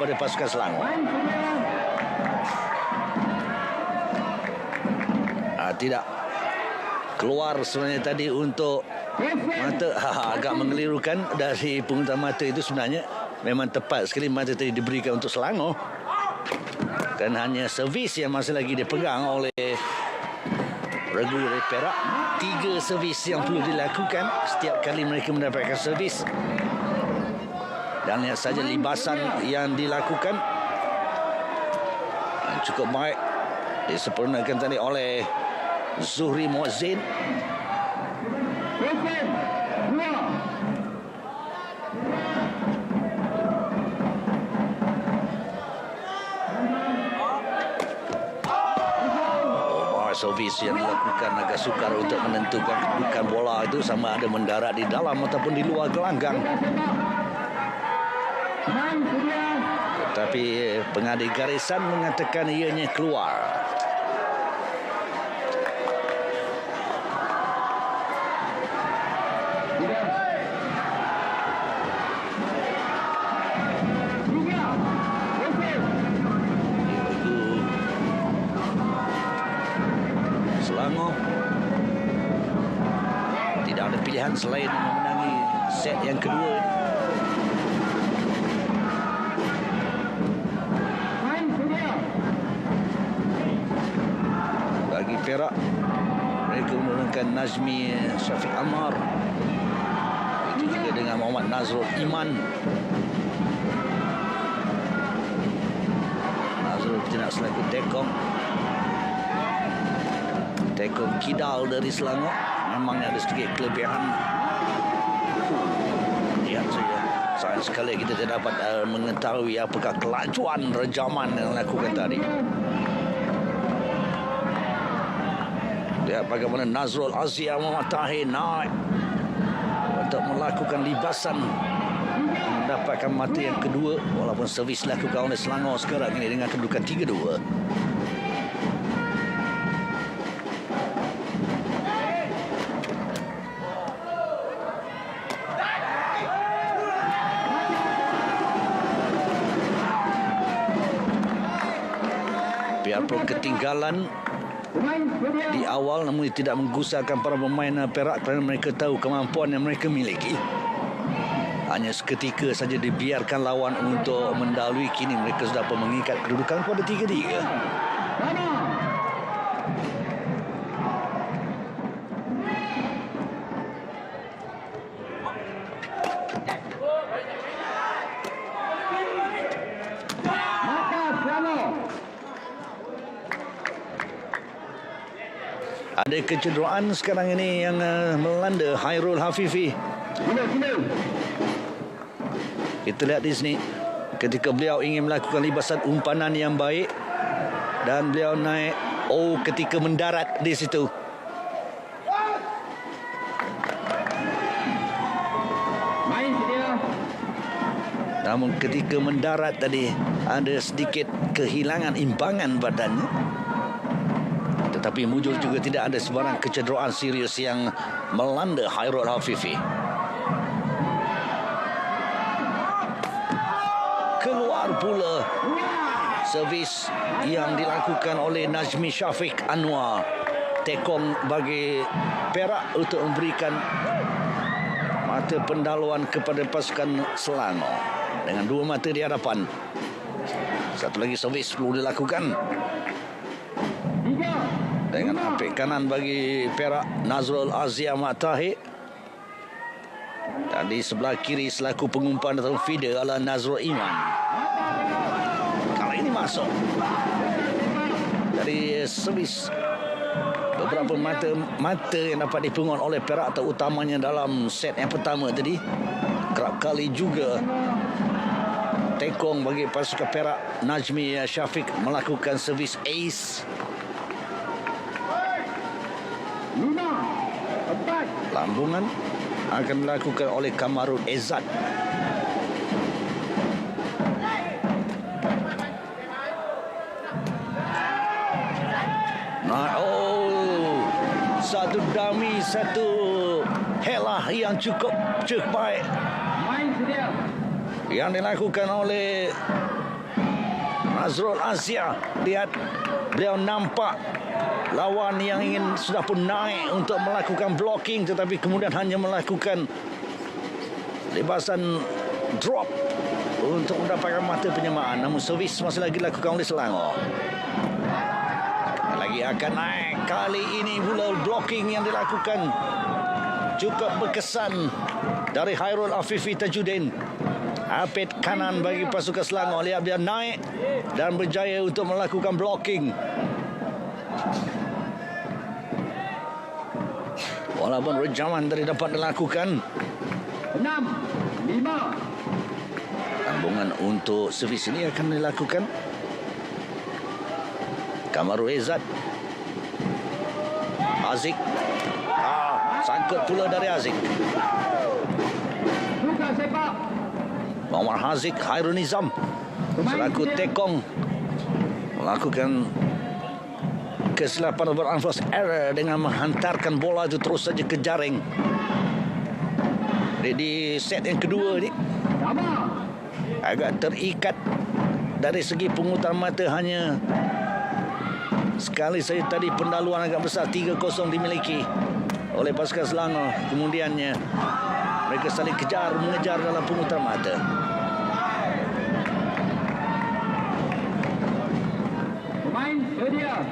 pada pasukan Selangor. Tidak keluar sebenarnya tadi untuk mata. Agak mengelirukan dari penguntan mata itu sebenarnya. Memang tepat sekali mata tadi diberikan untuk Selangor. Dan hanya servis yang masih lagi dipegang oleh regu dari Perak. 3 servis yang perlu dilakukan setiap kali mereka mendapatkan servis. Dan lihat saja libasan yang dilakukan cukup baik disempurnakan tadi oleh Zuhri Muazzin. Servis yang dilakukan agak sukar untuk menentukan kedudukan bola itu sama ada mendarat di dalam ataupun di luar gelanggang. Tetapi pengadil garisan mengatakan ianya keluar. Selangor tidak ada pilihan selain memenangi set yang kedua. Bagi Perak, mereka menurunkan Nazmi Syafiq Ammar, itu juga dengan Muhammad Nazrul Iman. Nazrul tidak selaku Tekong kidal dari Selangor. Memang ada sedikit kelebihan. Lihat saja. Sayang sekali kita tidak dapat mengetahui apakah kelajuan rejaman yang dilakukan tadi. Lihat bagaimana Nazrul Azia mematahi naik untuk melakukan libasan, mendapatkan mata yang kedua, walaupun servis dilakukan oleh Selangor sekarang ini dengan kedudukan 3-2. Biarpun ketinggalan di awal, namun tidak menggusarkan para pemain Perak kerana mereka tahu kemampuan yang mereka miliki. Hanya seketika saja dibiarkan lawan untuk mendahului. Kini mereka sudah dapat mengikat kedudukan pada 3-3. Ada kecederaan sekarang ini yang melanda Hairul Hafifi. Kita lihat di sini ketika beliau ingin melakukan libasan umpanan yang baik dan beliau naik ketika mendarat di situ. Namun ketika mendarat tadi ada sedikit kehilangan imbangan badannya. Tetapi mujur juga tidak ada sebarang kecederaan serius yang melanda Hairul Hafifi. Keluar pula servis yang dilakukan oleh Nazmi Syafiq Anwar. Tekong bagi Perak untuk memberikan mata pendahuluan kepada pasukan Selangor. Dengan 2 mata di hadapan. Satu lagi servis perlu dilakukan. Dengan apik kanan bagi Perak, Nazrul Azia Matahi. Dan di sebelah kiri selaku pengumpan atau feeder adalah Nazrul Iman. Kali ini masuk. Dari servis beberapa mata yang dapat dipungut oleh Perak, terutamanya dalam set yang pertama tadi. Kerap kali juga tekong bagi pasukan Perak, Nazmi Syafiq melakukan servis ace. Lambungan akan dilakukan oleh Kamarul Izzat. Satu dummy, satu helah yang cukup baik yang dilakukan oleh Nazrul Azia. Lihat, beliau nampak lawan yang sudah pun naik untuk melakukan blocking, tetapi kemudian hanya melakukan libasan drop untuk mendapatkan mata penyamaan. Namun servis masih lagi dilakukan oleh Selangor. Lagi akan naik. Kali ini pula blocking yang dilakukan cukup berkesan dari Hairul Afifi Tajuddin. Apit kanan bagi pasukan Selangor. Lihat dia naik dan berjaya untuk melakukan blocking. Walaupun rejaman tadi dapat dilakukan. 6, 5. Sambungan untuk servis ini akan dilakukan. Kamarul Izzat. Aziz. Sangkut pula dari Aziz. Buka sepak. Muhammad Haziq Khairul Nizam selaku tekong melakukan kesilapan beranfas error dengan menghantarkan bola itu terus saja ke jaring. Di set yang kedua ni agak terikat dari segi pengutar mata. Hanya sekali saja tadi pendaluan agak besar 3-0 dimiliki oleh pasukan Selangor. Kemudiannya mereka saling mengejar dalam pengutar mata. Pemain sedia.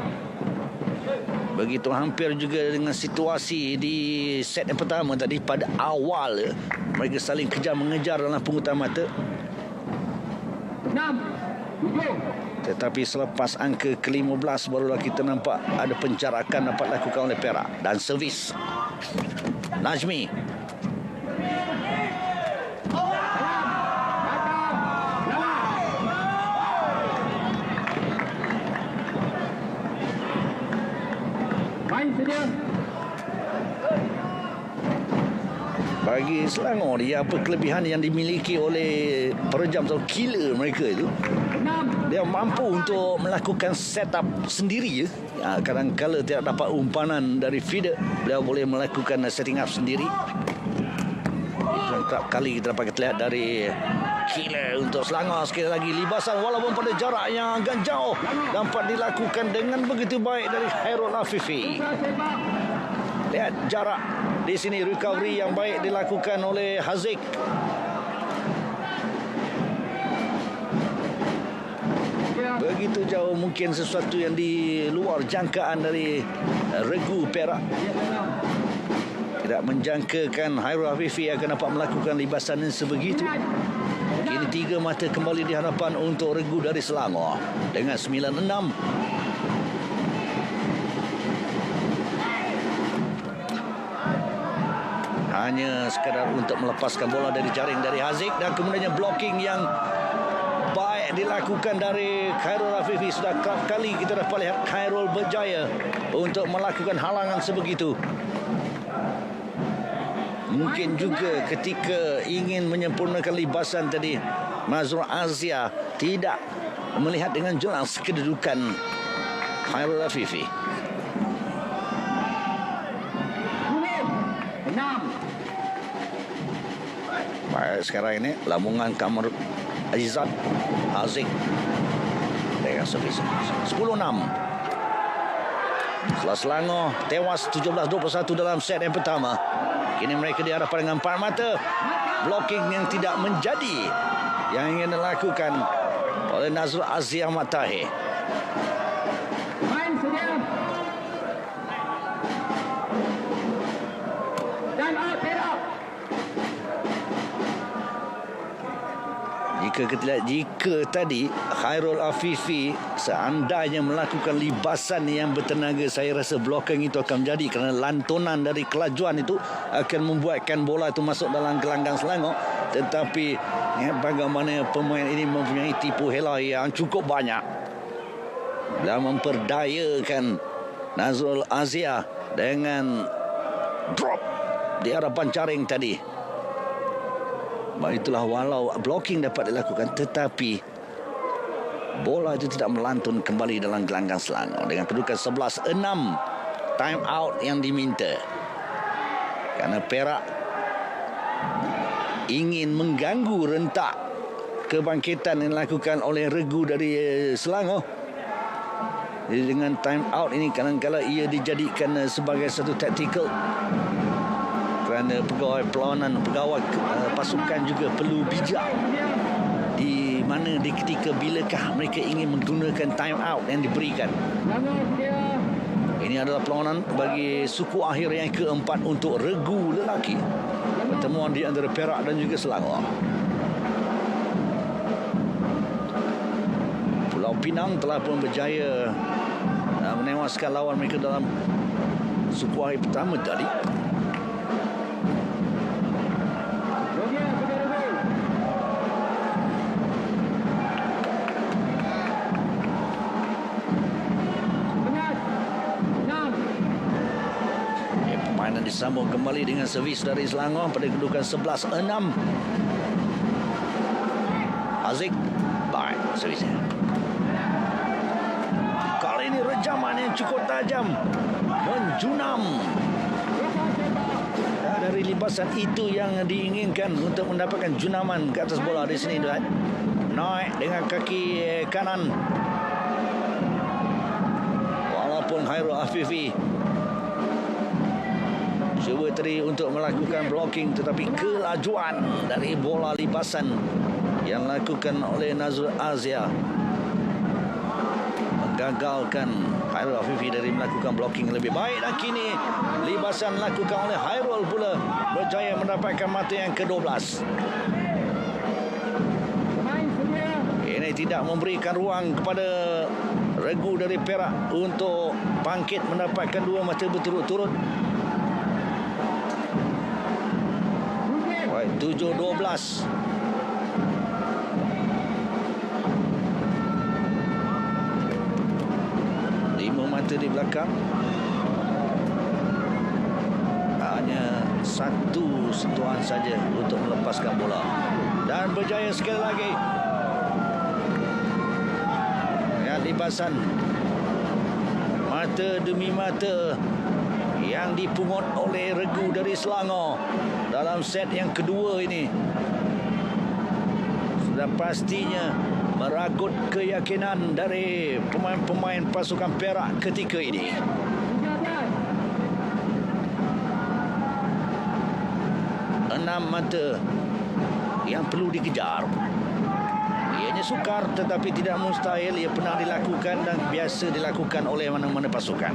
Begitu hampir juga dengan situasi di set yang pertama tadi. Pada awal mereka saling mengejar dalam pengutar mata. 6, 7. Tetapi selepas angka ke-15 barulah kita nampak ada pencarakan dapat dilakukan oleh Perak. Dan servis Najmi. Main sedia. Bagi Selangor, apa kelebihan yang dimiliki oleh perejam atau killer mereka itu, 6. dia mampu untuk melakukan setup sendiri. Kadang-kadang tidak dapat umpanan dari feeder, beliau boleh melakukan setting up sendiri. Itu yang kerap kali kita dapat lihat dari killer untuk Selangor. Sekali lagi libasan walaupun pada jarak yang agak jauh dapat dilakukan dengan begitu baik dari Hairul Afifi. Buka sepak. Lihat jarak di sini, recovery yang baik dilakukan oleh Haziq. Begitu jauh, mungkin sesuatu yang di luar jangkaan dari regu Perak. Tidak menjangkakan Hairul Afifi akan dapat melakukan libasan yang sebegitu. Kini 3 mata kembali di hadapan untuk regu dari Selangor dengan 9-6. Hanya sekadar untuk melepaskan bola dari jaring dari Haziq, dan kemudiannya blocking yang baik dilakukan dari Khairul Afifi. Sudah kerap kali kita dapat lihat Khairul berjaya untuk melakukan halangan sebegitu. Mungkin juga ketika ingin menyempurnakan libasan tadi, Nazrul Azia tidak melihat dengan jelas kedudukan Khairul Afifi. 6. Baik, sekarang ini lambungan Kamarul Izzat Haziq dengan servis 10-6. Setelah Selangor tewas 17-21 dalam set yang pertama, kini mereka dihadapkan dengan 4 mata. Blocking yang tidak menjadi yang ingin dilakukan oleh Nazrul Azia Ahmad Tahir. Main sedia. Dan out Perak. Jika tadi Khairul Afifi seandainya melakukan libasan yang bertenaga, saya rasa blocking itu akan menjadi, kerana lantunan dari kelajuan itu akan membuatkan bola itu masuk dalam gelanggang Selangor. Tetapi bagaimana pemain ini mempunyai tipu hela yang cukup banyak dan memperdayakan Nazrul Azia dengan drop di hadapan jaring tadi. Itulah, walau blocking dapat dilakukan, tetapi bola itu tidak melantun kembali dalam gelanggang Selangor. Dengan kedudukan 11-6, time out yang diminta, kerana Perak ingin mengganggu rentak kebangkitan yang dilakukan oleh regu dari Selangor. Jadi dengan time out ini kadang-kadang ia dijadikan sebagai satu taktikal, kerana pegawai perlawanan, pegawai pasukan juga perlu bijak di mana di ketika bilakah mereka ingin menggunakan time out yang diberikan. Ini adalah perlawanan bagi suku akhir yang keempat untuk regu lelaki. Pertemuan di antara Perak dan juga Selangor. Pulau Pinang telah pun berjaya menewaskan lawan mereka dalam suku akhir pertama tadi. Permainan disambung kembali dengan servis dari Selangor pada kedudukan 11-6. Haziq, baik servisnya. Kali ini rejaman yang cukup tajam menjunam. Dari libasan itu yang diinginkan untuk mendapatkan junaman ke atas bola di sini, tuan. Naik dengan kaki kanan. Walaupun Khairul Afifi cuba tadi untuk melakukan blocking, tetapi kelajuan dari bola libasan yang dilakukan oleh Nazrul Azia menggagalkan Khairul Afifi dari melakukan blocking lebih baik. Dan kini libasan dilakukan oleh Khairul pula berjaya mendapatkan mata yang ke-12. Ini tidak memberikan ruang kepada regu dari Perak untuk bangkit mendapatkan dua mata berturut-turut. 7-12. 5 mata di belakang. Hanya satu sentuhan saja untuk melepaskan bola. Dan berjaya sekali lagi. Lihat libasan. Mata demi mata yang dipungut oleh regu dari Selangor dalam set yang kedua ini sudah pastinya meragut keyakinan dari pemain-pemain pasukan Perak ketika ini. Enam mata yang perlu dikejar. Ianya sukar tetapi tidak mustahil. Ia pernah dilakukan dan biasa dilakukan oleh mana-mana pasukan.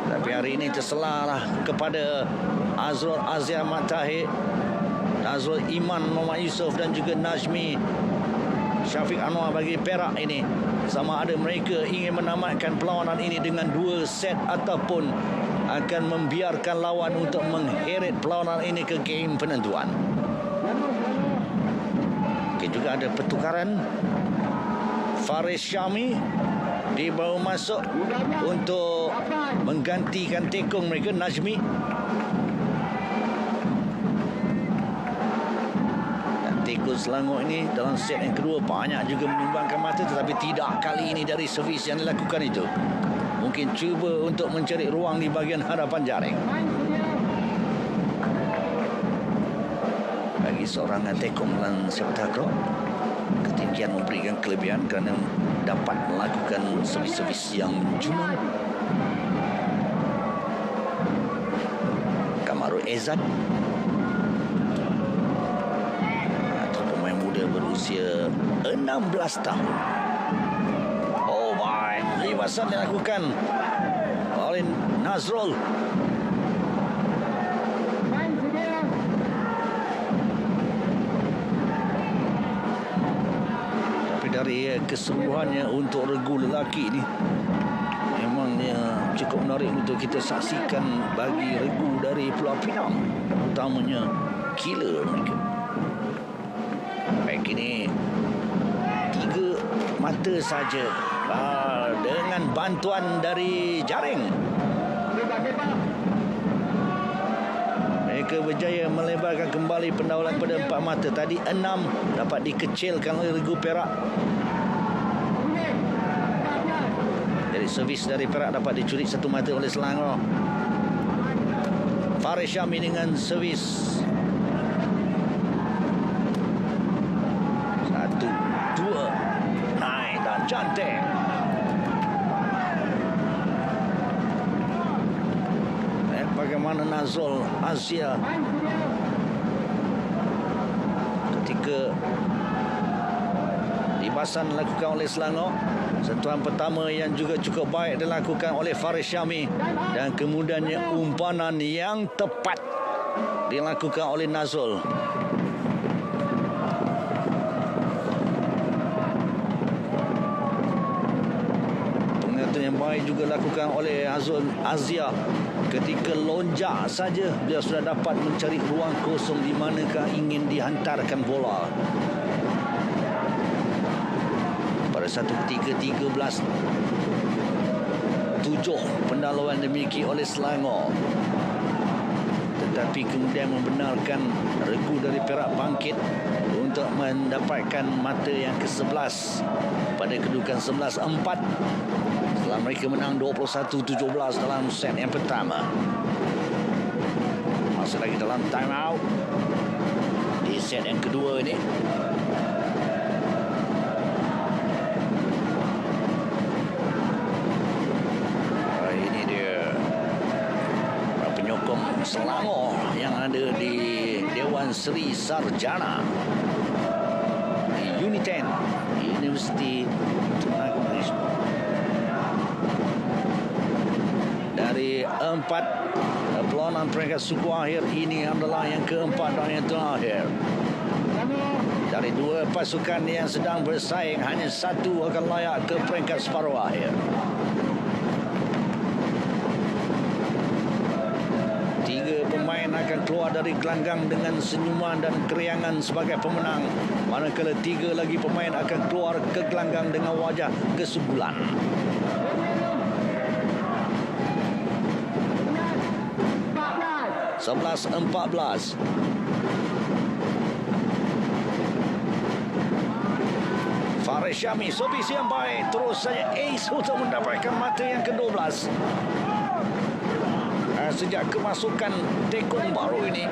Tapi hari ini terselalah kepada Azrul Azia Mat Tahir, Nazrul Iman Muhammad Yusof dan juga Najmi Syafiq Anwar bagi Perak ini. Sama ada mereka ingin menamatkan perlawanan ini dengan 2 set ataupun akan membiarkan lawan untuk mengheret perlawanan ini ke game penentuan. Mungkin juga ada pertukaran. Faris Syami dibawa masuk untuk menggantikan tekong mereka, Najmi. Dan tekong Selangor ini dalam set yang kedua banyak juga menyumbangkan mata, tetapi tidak kali ini dari servis yang dilakukan itu. Mungkin cuba untuk mencari ruang di bahagian hadapan jaring. Bagi seorang tekong dan sepak takraw, ketinggian memberikan kelebihan kerana dapat melakukan servis-servis yang menjunam. Kamarul Ezad, atau pemain muda berusia 16 tahun. Oh my, libasan dilakukan oleh Nazrul. Dari keseluruhannya untuk regu lelaki ini memangnya cukup menarik untuk kita saksikan bagi regu dari Pulau Pinang, utamanya killer mereka. Baik, ini 3 mata saja dengan bantuan dari jaring. Mereka berjaya melebarkan kembali pendaulat pada 4 mata. Tadi 6 dapat dikecilkan oleh regu Perak. Jadi servis dari Perak dapat dicuri 1 mata oleh Selangor. Faris Syami dengan servis. ganteng. Bagaimana Nazrul Azia ketika libasan dilakukan oleh Selangor. Sentuhan pertama yang juga cukup baik dilakukan oleh Faris Syami, dan kemudiannya umpanan yang tepat dilakukan oleh Nazrul. Pengaturan yang baik juga dilakukan oleh Azul Azia. Ketika lonjak saja dia sudah dapat mencari ruang kosong di manakah ingin dihantarkan bola. Pada 1:13, 7 pendalawan dimiliki oleh Selangor, tetapi kemudian membenarkan regu dari Perak bangkit untuk mendapatkan mata yang ke-11 pada kedudukan 11-4 setelah mereka menang 21-17 dalam set yang pertama. Masih lagi dalam time out di set yang kedua ini. Ini dia penyokong Selangor yang ada di Dewan Seri Sarjana di Uniten Universiti Tenaga Malaysia. Dari 4 perlawanan peringkat suku akhir, ini adalah yang keempat dan yang terakhir. Dari 2 pasukan yang sedang bersaing, hanya satu akan layak ke peringkat separuh akhir. 3 pemain akan keluar dari gelanggang dengan senyuman dan keriangan sebagai pemenang, manakala 3 lagi pemain akan keluar ke gelanggang dengan wajah kesubulan. Sebelas 14. Faris Syami, servis yang baik, terus saja ace untuk mendapatkan mata yang ke-12. Sejak kemasukan tekong baru ini,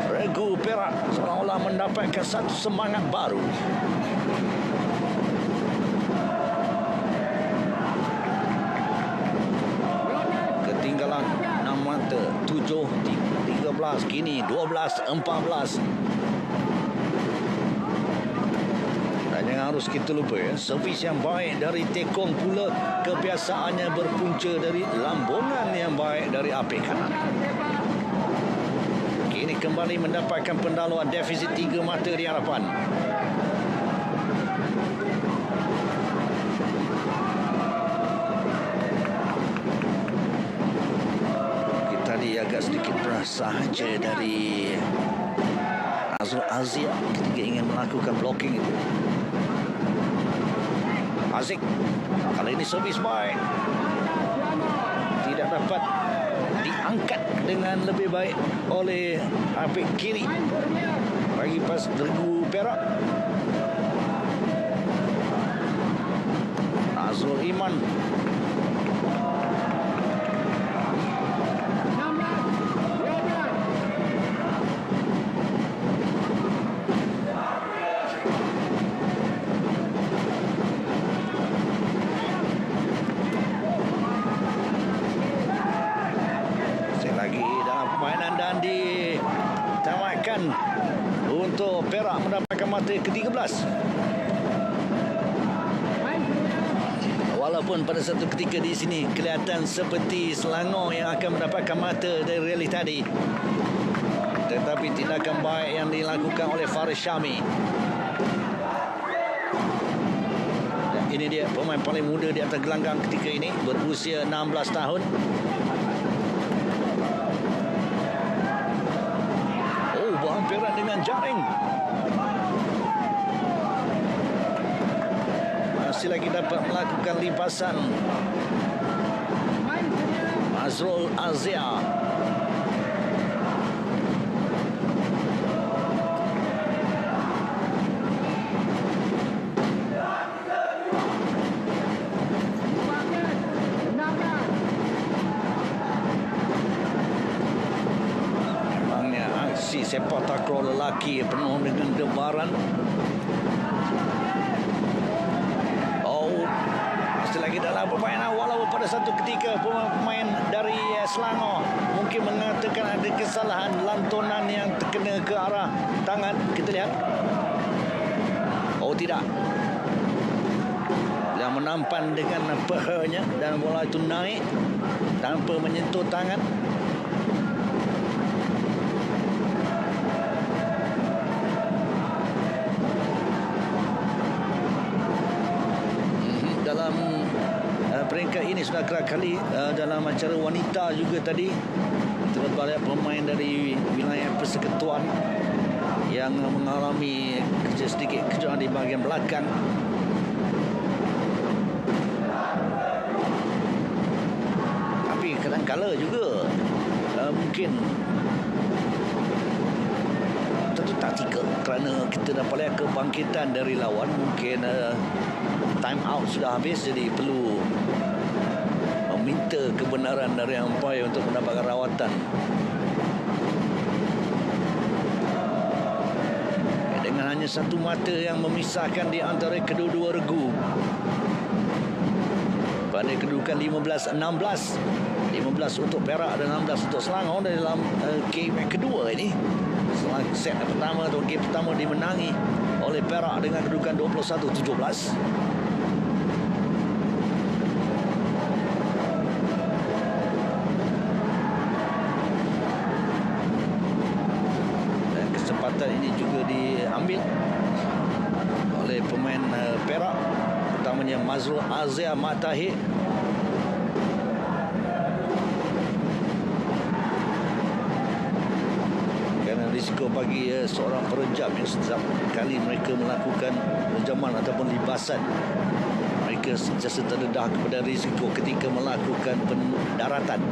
regu Perak seolah-olah mendapatkan satu semangat baru. Ketinggalan 6 mata, 7-13, kini 12-14. Dan yang harus kita lupa, servis yang baik dari tekong pula kebiasaannya berpunca dari lambungan yang baik dari apik kanan. Kini kembali mendapatkan pendalawan, defisit 3 mata di hadapan. Tadi agak sedikit beras sahaja dari Nazrul Azia ketika ingin melakukan blocking itu. Aziz, kali ini servis baik, tidak dapat diangkat dengan lebih baik oleh apik kiri bagi pas regu Perak. Nazrul Iman, untuk Perak mendapatkan mata ke-13. Walaupun pada satu ketika di sini kelihatan seperti Selangor yang akan mendapatkan mata dari rally tadi, tetapi tindakan baik yang dilakukan oleh Faris Syami. Dan ini dia pemain paling muda di atas gelanggang ketika ini, berusia 16 tahun. Berhampiran dengan jaring. Masih lagi dapat melakukan limpasan Nazrul Azia. Sepak takraw lelaki penuh dengan debaran. permainan, walaupun pada satu ketika pemain dari Selangor mungkin mengatakan ada kesalahan lantunan yang terkena ke arah tangan. Kita lihat. Oh, tidak. Dia menampan dengan pahanya dan bola itu naik tanpa menyentuh tangan. Dalam peringkat ini sudah kerap kali dalam acara wanita juga tadi terdapat pemain dari wilayah persekutuan yang mengalami sedikit kecederaan di bahagian belakang. Tapi kadang-kala juga mungkin tentu taktikal kerana kita dapat lihat kebangkitan dari lawan. Mungkin time out sudah habis, jadi perlu meminta kebenaran dari umpire untuk mendapatkan rawatan. Dengan hanya satu mata yang memisahkan di antara kedua-dua regu pada kedudukan 15-16, 15 untuk Perak dan 16 untuk Selangor dalam game yang kedua ini. Setelah set pertama atau game pertama dimenangi oleh Perak dengan kedudukan 21-17. Ini juga diambil oleh pemain Perak, utamanya Mazrul Azia Matahir. Kerana risiko bagi seorang perejam yang setiap kali mereka melakukan penjaman ataupun libasan, mereka sentiasa terdedah kepada risiko ketika melakukan pendaratan.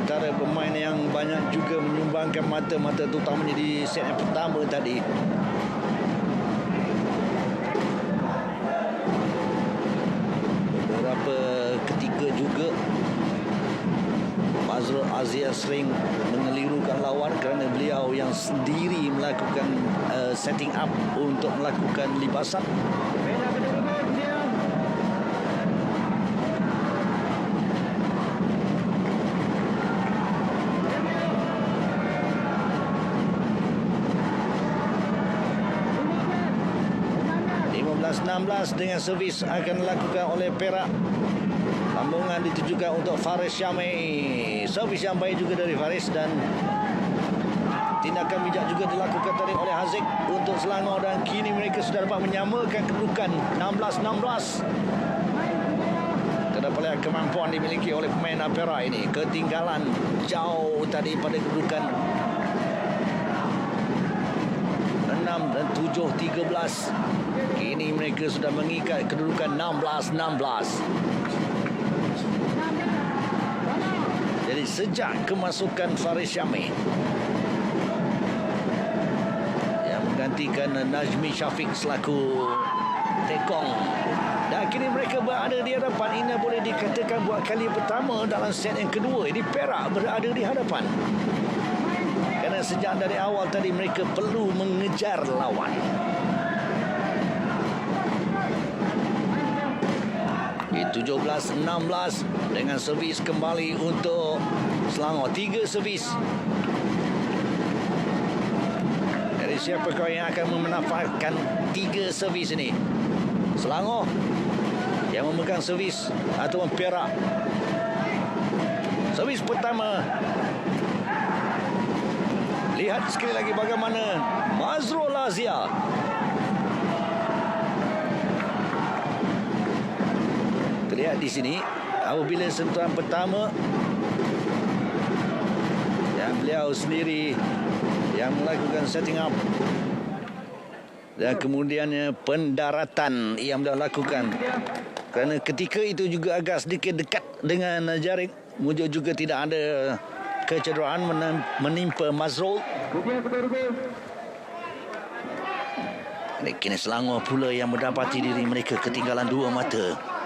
Antara pemain yang banyak juga menyumbangkan mata-mata terutamanya di set yang pertama tadi. Beberapa ketika juga Mazrul Azia sering mengelirukan lawan kerana beliau yang sendiri melakukan setting up untuk melakukan libasan. 16 dengan servis akan dilakukan oleh Perak. Sambungan ditujukan untuk Faris Syamil. Servis yang baik juga dari Faris dan tindakan bijak juga dilakukan tadi oleh Haziq untuk Selangor, dan kini mereka sudah dapat menyamakan kedudukan 16-16. Terdapat lihat kemampuan dimiliki oleh pemain Perak ini. Ketinggalan jauh tadi pada kedudukan 6 dan 7-13. Kini mereka sudah mengikat kedudukan 16-16. Jadi sejak kemasukan Faris Syamil yang menggantikan Najmi Syafiq selaku tekong, dan kini mereka berada di hadapan. Ini boleh dikatakan buat kali pertama dalam set yang kedua ini Perak berada di hadapan. Kerana sejak dari awal tadi mereka perlu mengejar lawan. 17-16 dengan servis kembali untuk Selangor. 3 servis. Dari siapakah yang akan memanfaatkan 3 servis ini? Selangor yang memegang servis ataupun Perak? Servis pertama. Lihat sekali lagi bagaimana Mazrul Azia. Terlihat di sini apabila sentuhan pertama yang beliau sendiri yang melakukan setting up, dan kemudiannya pendaratan yang beliau lakukan. Kerana ketika itu juga agak sedikit dekat dengan jaring, mujur juga tidak ada kecederaan menimpa Mazrul. Kini Selangor pula yang mendapati diri mereka ketinggalan 2 mata.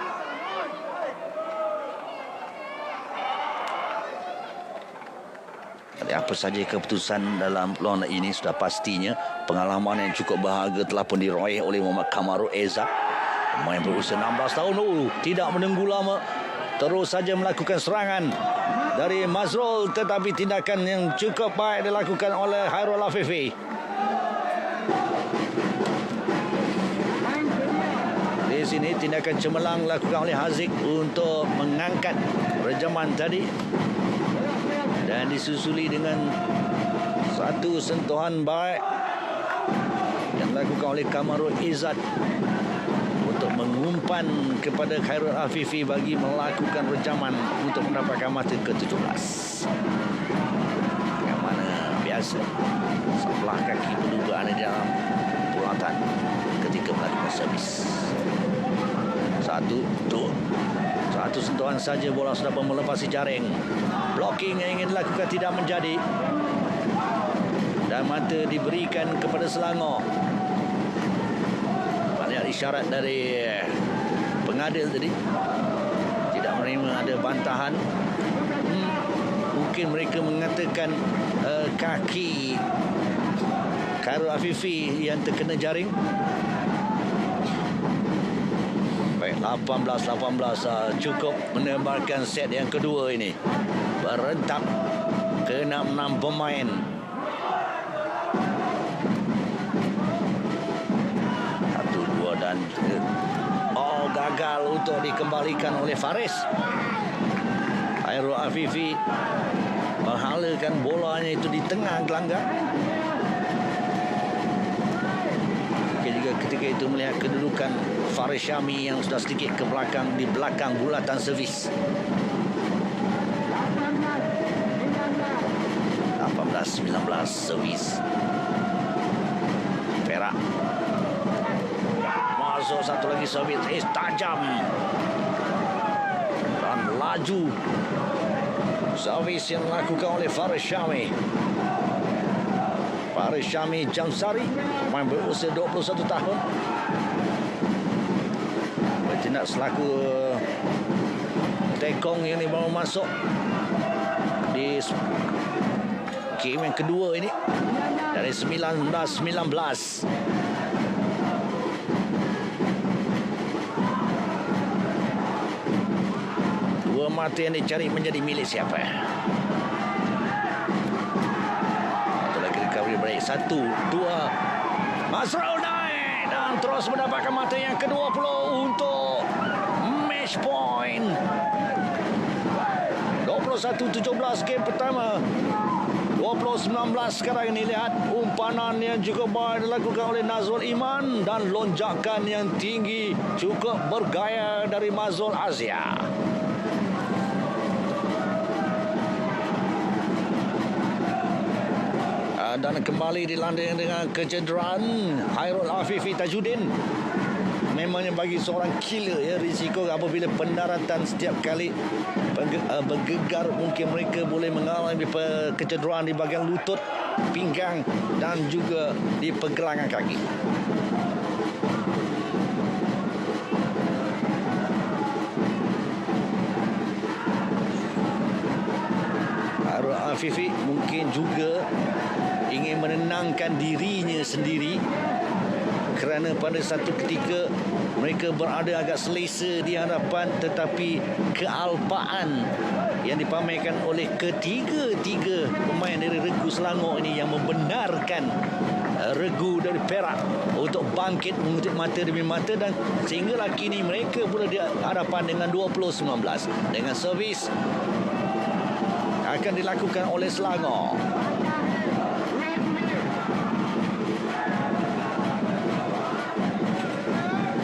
apa saja keputusan dalam perlawanan ini, sudah pastinya pengalaman yang cukup berharga telah pun diraih oleh Muhammad Kamaru Eza. Pemain berusia 16 tahun tidak menunggu lama, terus saja melakukan serangan dari Mazrul, tetapi tindakan yang cukup baik dilakukan oleh Khairul Afifi. Di sini tindakan cemerlang dilakukan oleh Haziq untuk mengangkat rejaman tadi, dan disusuli dengan satu sentuhan baik yang dilakukan oleh Kamarul Izzat untuk mengumpan kepada Khairul Afifi bagi melakukan rejaman untuk mendapatkan mata ke-17. Yang mana biasa sebelah kaki berduga ada di dalam bulatan ketika melakukan servis. Satu sentuhan saja bola sudah melepasi jaring. Blocking yang ingin dilakukan tidak menjadi, dan mata diberikan kepada Selangor. Lihat isyarat dari pengadil tadi, tidak menerima ada bantahan. Mungkin mereka mengatakan kaki Khairul Afifi yang terkena jaring. Baik, 18-18 cukup menebarkan set yang kedua ini. Berentap ke 6 pemain. Dan gagal untuk dikembalikan oleh Faris. Khairul Afifi menghalakan bolanya itu di tengah gelanggang. Juga ketika itu melihat kedudukan Faris Syami yang sudah sedikit ke belakang, di belakang bulatan servis. 18-19 servis Perak. Masuk satu lagi servis tajam dan laju. Servis yang dilakukan oleh Faris Syami. Faris Syami Jamsari, pemain berusia 21 tahun, bertindak selaku tekong yang baru masuk di game yang kedua ini dari 19-19. Dua mata yang dicari menjadi milik siapa? Satu, dua, Mazrul naik dan terus mendapatkan mata yang ke-20 untuk match point. 21-17 game pertama. 20-19 sekarang ini. Lihat umpanan yang cukup baik dilakukan oleh Nazrul Iman dan lonjakan yang tinggi cukup bergaya dari Mazrul Azia. Dan kembali dilanding dengan kecederaan Khairul Afifi Tajuddin. Memangnya bagi seorang killer ya, risiko apabila pendaratan setiap kali bergegar, mungkin mereka boleh mengalami kecederaan di bahagian lutut, pinggang dan juga di pergelangan kaki. Khairul Afifi mungkin juga ingin menenangkan dirinya sendiri, kerana pada satu ketika mereka berada agak selesa di hadapan, tetapi kealpaan yang dipamerkan oleh ketiga-tiga pemain dari Regu Selangor ini yang membenarkan Regu dari Perak untuk bangkit mengutip mata demi mata, dan sehinggalah kini mereka berada di hadapan dengan 20-19 dengan servis akan dilakukan oleh Selangor.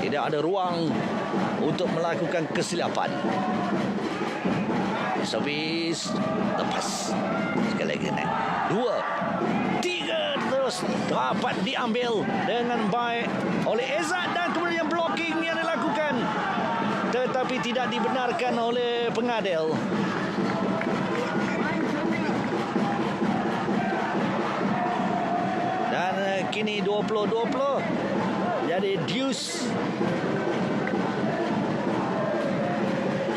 Tidak ada ruang untuk melakukan kesilapan. Servis lepas. Sekali lagi naik. 2, 3 terus dapat diambil dengan baik oleh Ezat, dan kemudian blocking yang dilakukan tetapi tidak dibenarkan oleh pengadil. Dan kini 20-20 jadi deuce.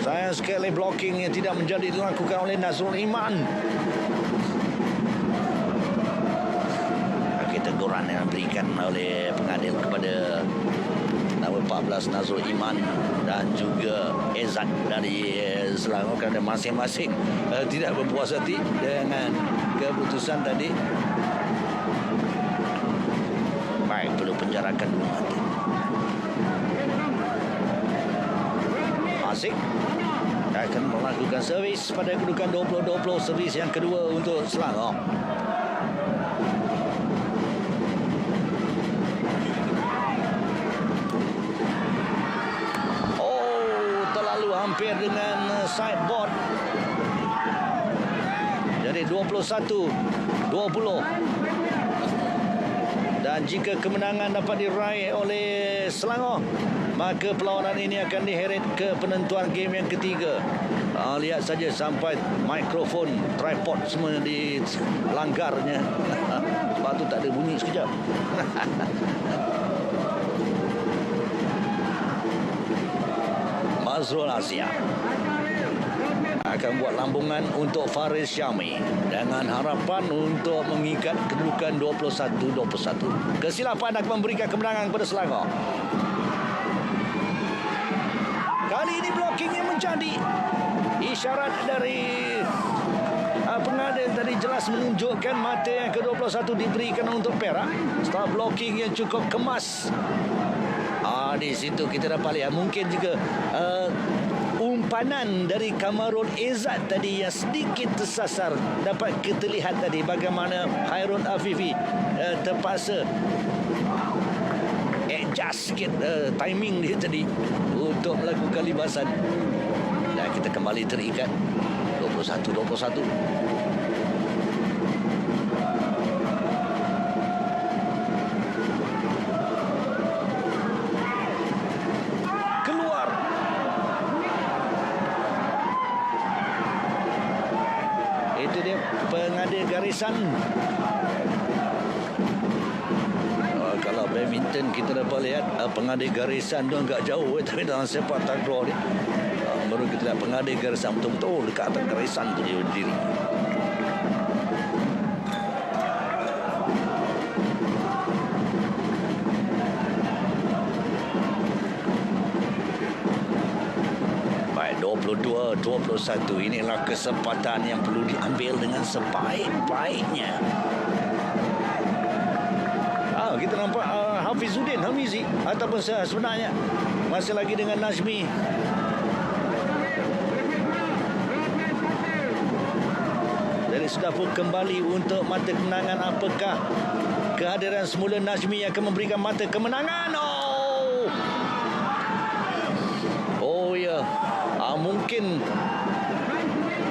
Sayang sekali blocking yang tidak menjadi dilakukan oleh Nazrul Iman. umpan yang diberikan oleh pengadil kepada nombor 14 Nazrul Iman dan juga Ezad dari Selangor, kerana masing-masing tidak berpuas hati dengan keputusan tadi. Baik, perlu penjarakan dulu nanti. Asik akan melakukan servis pada kedudukan 20-20, servis yang kedua untuk Selangor. Hampir dengan sideboard. Jadi 21-20. Dan jika kemenangan dapat diraih oleh Selangor, maka perlawanan ini akan diheret ke penentuan game yang ketiga. Lihat saja sampai mikrofon, tripod semua dilanggarnya. Sebab tu tak ada bunyi sekejap. Mazrul Asia akan buat lambungan untuk Faris Syami dengan harapan untuk mengikat kedudukan 21-21. Kesilapan akan memberikan kemenangan kepada Selangor. Kali ini blockingnya menjadi isyarat dari pengadil tadi, jelas menunjukkan mata yang ke-21 diberikan untuk Perak. Setelah blocking yang cukup kemas, di situ kita dapat lihat mungkin juga umpanan dari Kamarul Izzat tadi yang sedikit tersasar. Dapat kita lihat tadi bagaimana Hairun Afifi terpaksa adjust sikit timing dia tadi untuk melakukan libasan. Dan kita kembali terikat 21-21. Pengadil garisan. Kalau badminton kita dapat lihat pengadil garisan tu agak jauh, tapi dalam sepak takraw ni baru kita lihat pengadil garisan betul-betul dekat atas garisan tu dia berdiri. Baik, 22-21. Inilah kesempatan yang perlu diambil dengan sebaik-baiknya. Kita nampak Hafizuddin Hamizi ataupun sebenarnya masih lagi dengan Najmi. Jadi sudah pun kembali untuk mata kemenangan. Apakah kehadiran semula Najmi yang akan memberikan mata kemenangan? Oh ya, mungkin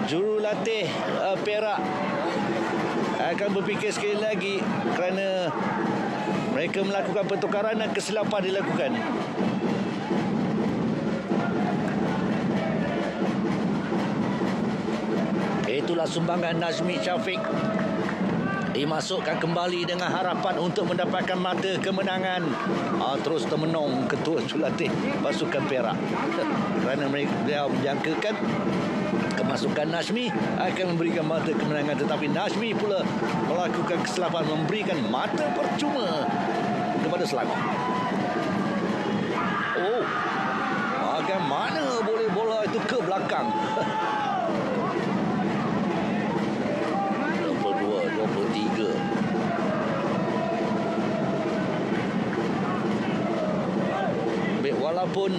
jurulatih Perak akan berfikir sekali lagi kerana mereka melakukan pertukaran dan kesilapan dilakukan. Itulah sumbangan Nazmi Syafiq. Dimasukkan kembali dengan harapan untuk mendapatkan mata kemenangan. Terus termenung ketua jurulatih pasukan Perak kerana mereka menjangkakan kemasukan Najmi akan memberikan mata kemenangan, tetapi Najmi pula melakukan kesilapan memberikan mata percuma kepada Selangor. Bagaimana boleh bola itu ke belakang? 22-23. Walaupun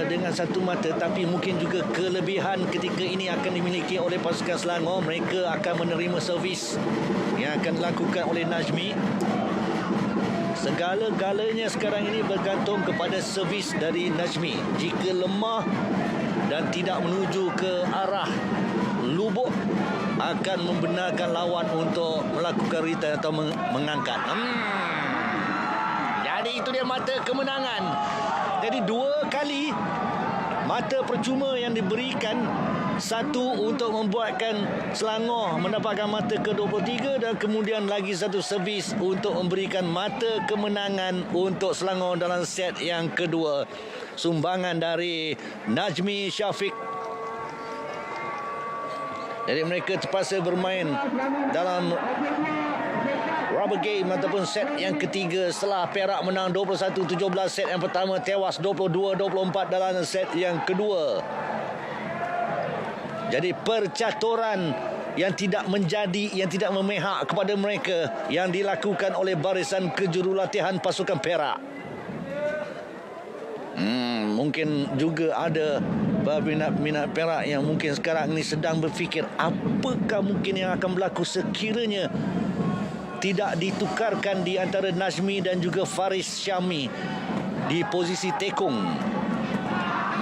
dengan satu mata, tapi mungkin juga kelebihan ketika ini akan dimiliki oleh pasukan Selangor. Mereka akan menerima servis yang akan dilakukan oleh Najmi. Segala-galanya sekarang ini bergantung kepada servis dari Najmi. Jika lemah dan tidak menuju ke arah lubuk, akan membenarkan lawan untuk melakukan return atau mengangkat. Jadi itu dia mata kemenangan. Jadi dua kali mata percuma yang diberikan. Satu untuk membuatkan Selangor mendapatkan mata ke-23 dan kemudian lagi satu servis untuk memberikan mata kemenangan untuk Selangor dalam set yang kedua. Sumbangan dari Najmi Syafiq. Jadi mereka terpaksa bermain dalam rubber game ataupun set yang ketiga setelah Perak menang 21-17 set yang pertama, tewas 22-24 dalam set yang kedua. Jadi percaturan yang tidak memihak kepada mereka yang dilakukan oleh barisan kejurulatihan pasukan Perak. Mungkin juga ada minat Perak yang mungkin sekarang ini sedang berfikir apakah mungkin yang akan berlaku sekiranya tidak ditukarkan di antara Najmi dan juga Faris Syami di posisi tekong.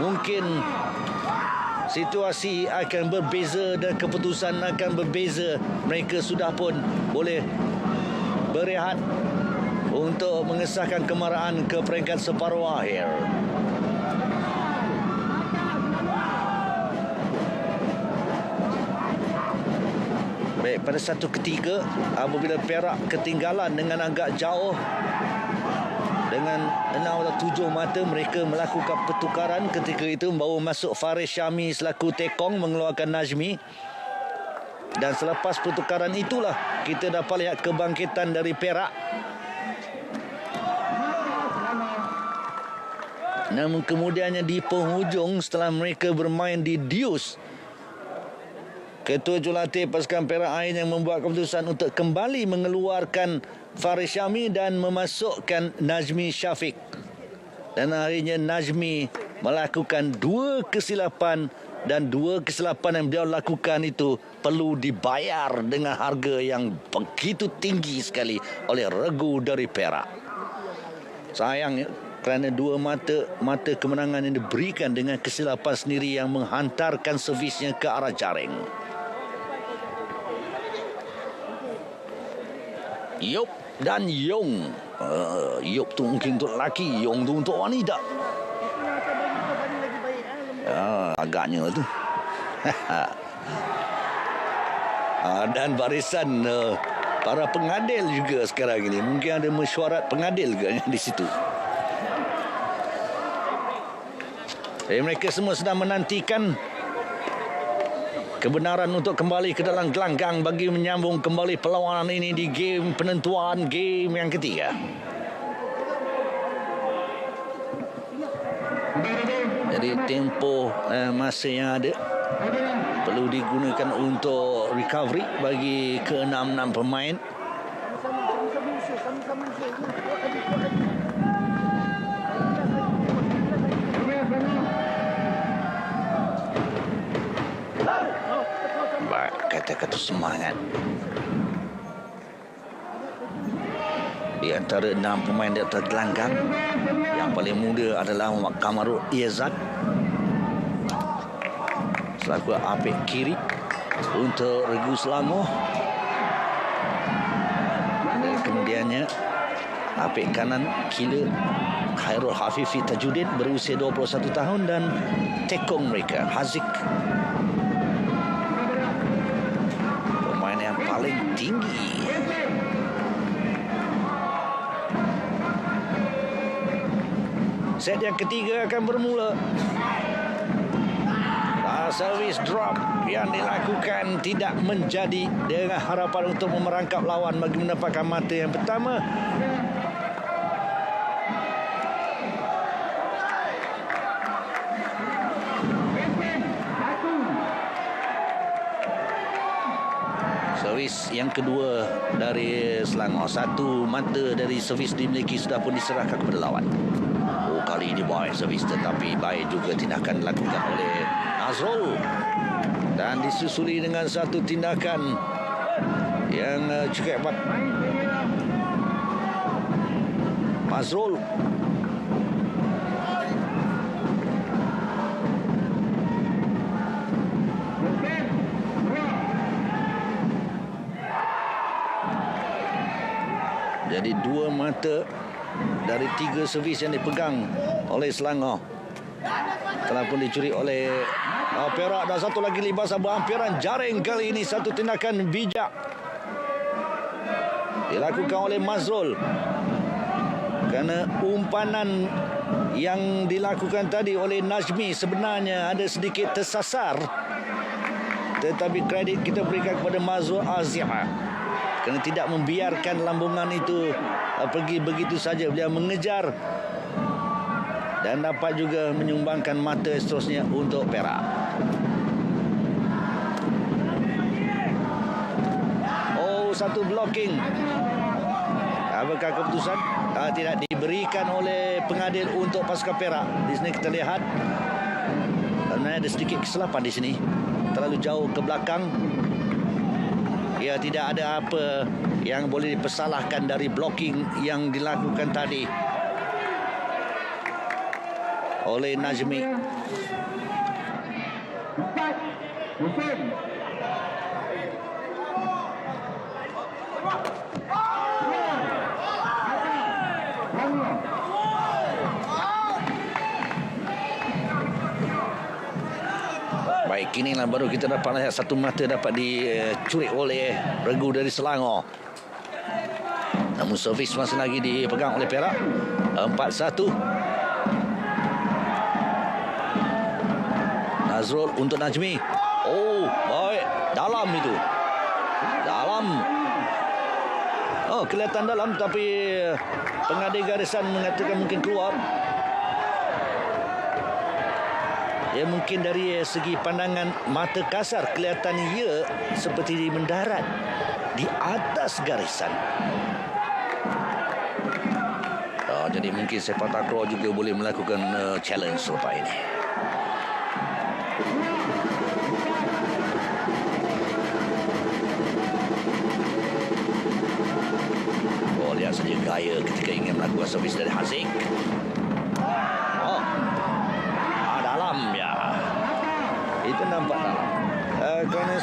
Mungkin situasi akan berbeza dan keputusan akan berbeza. Mereka sudah pun boleh berehat untuk mengesahkan kemarahan ke peringkat separuh akhir. Baik, pada satu ketika apabila Perak ketinggalan dengan agak jauh dengan 6 atau 7 mata, mereka melakukan pertukaran. Ketika itu baru masuk Faris Syami selaku tekong mengeluarkan Najmi. Dan selepas pertukaran itulah kita dapat lihat kebangkitan dari Perak. Namun kemudiannya di penghujung setelah mereka bermain di Dius, Ketua Jurulatih pasukan Perak akhirnya membuat keputusan untuk kembali mengeluarkan Faris Syami dan memasukkan Najmi Syafiq. Dan akhirnya Najmi melakukan 2 kesilapan, dan 2 kesilapan yang beliau lakukan itu perlu dibayar dengan harga yang begitu tinggi sekali oleh regu dari Perak. Sayangnya kerana 2 mata kemenangan yang diberikan dengan kesilapan sendiri yang menghantarkan servisnya ke arah jaring. Yop dan Yong. Yop tu mungkin untuk lelaki, Yong tu untuk wanita. Agaknya tu. Dan barisan para pengadil juga sekarang ini. Mungkin ada mesyuarat pengadil juga di situ. Mereka semua sedang menantikan kebenaran untuk kembali ke dalam gelanggang bagi menyambung kembali perlawanan ini di game penentuan game yang ketiga. Jadi tempoh masa yang ada perlu digunakan untuk recovery bagi ke-6 pemain. Kata-kata semangat. Di antara 6 pemain di atas gelanggang, yang paling muda adalah Kamarul Izzat selaku apik kiri untuk regu Selangor. Dan kemudiannya apik kanan killer Khairul Hafifi Tajuddin berusia 21 tahun dan tekong mereka Haziq, pemain yang paling tinggi. Set yang ketiga akan bermula. Servis drop yang dilakukan tidak menjadi dengan harapan untuk memerangkap lawan bagi mendapatkan mata yang pertama. Servis yang kedua dari Selangor. 1 mata dari servis dimiliki sudah pun diserahkan kepada lawan. Kali ini baik servis, tetapi baik juga tindakan dilakukan oleh Azrul. Dan disusuli dengan satu tindakan yang cukup hebat. Azrul jadi 2 mata dari 3 servis yang dipegang oleh Selangor telah pun dicuri oleh Perak. Dan satu lagi libas berhampiran jaring. Kali ini satu tindakan bijak dilakukan oleh Mazrul, kerana umpanan yang dilakukan tadi oleh Najmi sebenarnya ada sedikit tersasar, tetapi kredit kita berikan kepada Mazrul Azia kerana tidak membiarkan lambungan itu pergi begitu saja. Dia mengejar dan dapat juga menyumbangkan mata seterusnya untuk Perak. Oh, satu blocking. Apakah keputusan? Tidak diberikan oleh pengadil untuk pasukan Perak. Di sini kita lihat ada sedikit kesilapan di sini. Terlalu jauh ke belakang. Ya, tidak ada apa yang boleh dipersalahkan dari blocking yang dilakukan tadi oleh Najmi. Baik, inilah baru kita dapat lihat satu mata dapat dicuri oleh regu dari Selangor. Namun servis masih lagi dipegang oleh Perak. 4-1. Nazrul untuk Najmi. Oh, baik. Dalam itu. Dalam. Oh, kelihatan dalam, tapi pengadil garisan mengatakan mungkin keluar. Ya, mungkin dari segi pandangan mata kasar kelihatan ia seperti mendarat di atas garisan. Jadi mungkin sepak takraw juga boleh melakukan challenge selepas ini. Oh, lihat saja gaya ketika ingin melakukan servis dari Haziq. Dalam ya. Itu nampak dalam. Kerana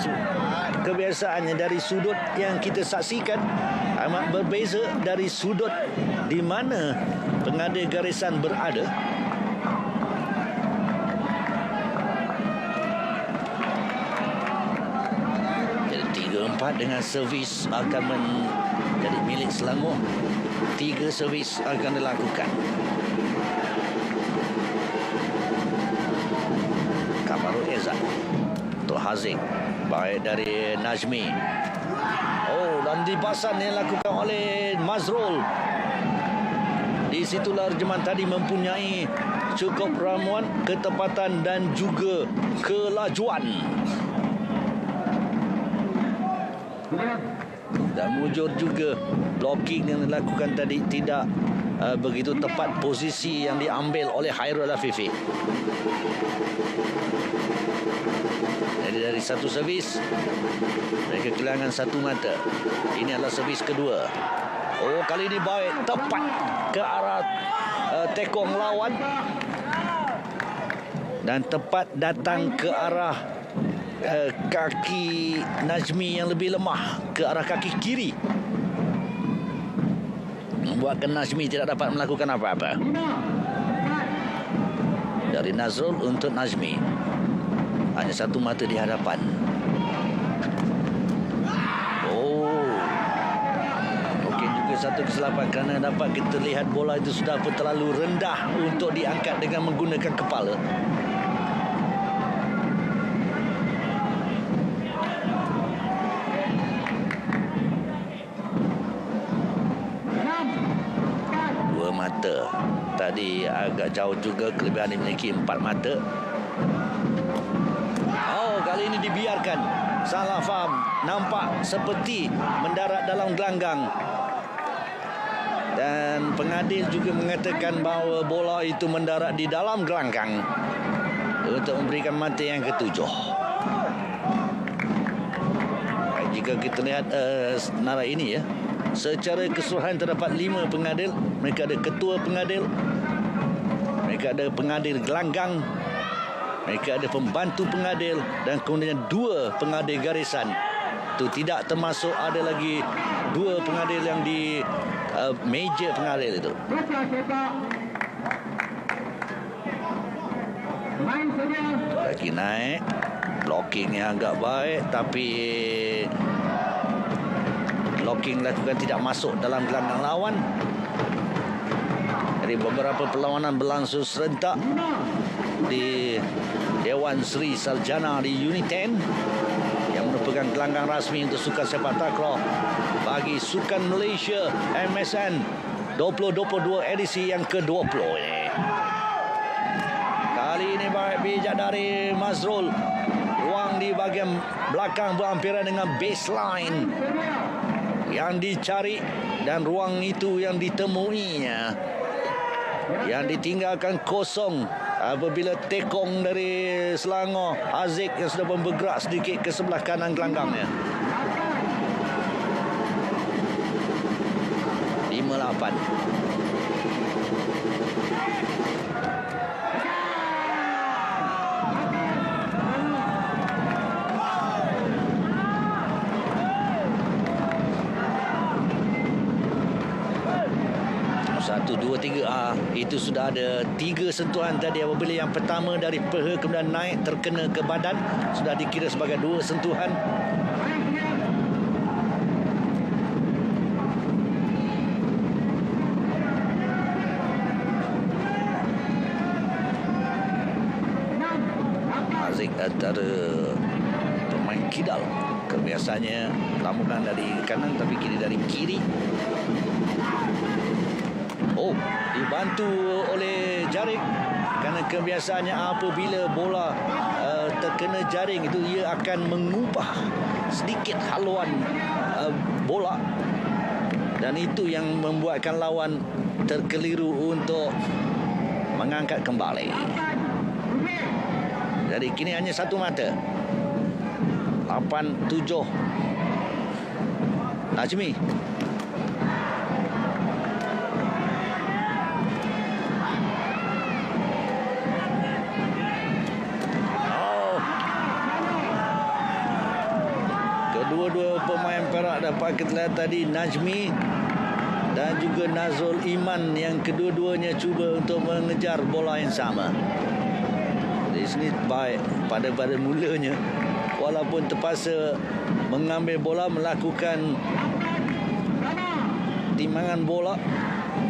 kebiasaannya dari sudut yang kita saksikan amat berbeza dari sudut di mana pengadil garisan berada. Jadi 3-4 dengan servis akan menjadi milik Selangor. 3 servis akan dilakukan. Kamarul Izzat untuk Haziq. Baik dari Najmi. Oh, dan dibasan yang dilakukan oleh Mazrul. Di situlah Jerman tadi mempunyai cukup ramuan, ketepatan dan juga kelajuan. Dan mujur juga blocking yang dilakukan tadi tidak begitu tepat posisi yang diambil oleh Hairul Afifi. Jadi dari satu servis mereka kehilangan satu mata. Ini adalah servis kedua. Oh, kali ini baik, tepat ke arah tekong lawan dan tepat datang ke arah kaki Najmi yang lebih lemah, ke arah kaki kiri, membuatkan Najmi tidak dapat melakukan apa-apa. Dari Nazrul untuk Najmi, hanya satu mata di hadapan. Oh, mungkin juga satu kesilapan kerana dapat kita lihat bola itu sudah pun terlalu rendah untuk diangkat dengan menggunakan kepala. Dua mata. Tadi agak jauh juga, kelebihan dimiliki 4 mata. Oh, kali ini dibiarkan. Salah faham. Nampak seperti mendarat dalam gelanggang. Dan pengadil juga mengatakan bahawa bola itu mendarat di dalam gelanggang untuk memberikan mata yang ketujuh. Baik, jika kita lihat senarai ini ya, secara keseluruhan terdapat 5 pengadil. Mereka ada ketua pengadil, mereka ada pengadil gelanggang, mereka ada pembantu pengadil, dan kemudian 2 pengadil garisan. Itu tidak termasuk ada lagi 2 pengadil yang di meja pengadil itu. Lagi naik, blockingnya agak baik, tapi blocking lakukan tidak masuk dalam gelanggang lawan. Jadi beberapa perlawanan berlangsung serentak di Dewan Sri Sarjana di Unit 10 yang merupakan gelanggang rasmi untuk sukan sepak takraw bagi Sukan Malaysia MSN 2022 edisi yang ke-20 ini. Kali ini baik bijak dari Mazrul. Ruang di bahagian belakang berhampiran dengan baseline yang dicari dan ruang itu yang ditemuinya. Yang ditinggalkan kosong apabila tekong dari Selangor Haziq yang sudah bergerak sedikit ke sebelah kanan gelanggangnya. 5-8. Satu, dua, tiga. Itu sudah ada 3 sentuhan tadi. Apabila yang pertama dari peha kemudian naik terkena ke badan, sudah dikira sebagai 2 sentuhan. Haziq antara pemain kidal. Kebiasaannya lamunan dari kanan tapi kini dari kiri. Oh, dibantu oleh jaring. Kerana kebiasaannya apabila bola terkena jaring itu, ia akan mengubah sedikit haluan bola. Dan itu yang membuatkan lawan terkeliru untuk mengangkat kembali. Jadi kini hanya satu mata. 8-7. Najmi. Kedua-dua pemain Perak dapat kita lihat tadi, Najmi dan juga Nazrul Iman, yang kedua-duanya cuba untuk mengejar bola yang sama. Di sini baik pada mulanya, walaupun terpaksa mengambil bola, melakukan timbangan bola,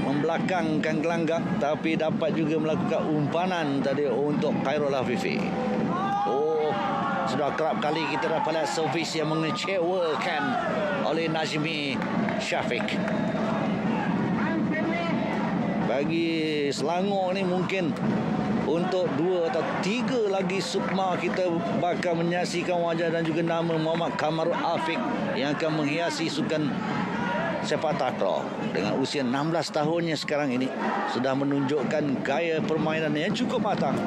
membelakangkan gelanggang, tapi dapat juga melakukan umpanan tadi untuk Khairul Afifi. Sudah kerap kali kita dapat lihat servis yang mengecewakan oleh Najmi Syafiq. Bagi Selangor ni mungkin untuk 2 atau 3 lagi sukma kita bakal menyaksikan wajah dan juga nama Muhammad Kamarul Afiq yang akan menghiasi sukan sepak takraw. Dengan usia 16 tahunnya sekarang ini, sudah menunjukkan gaya permainan yang cukup matang.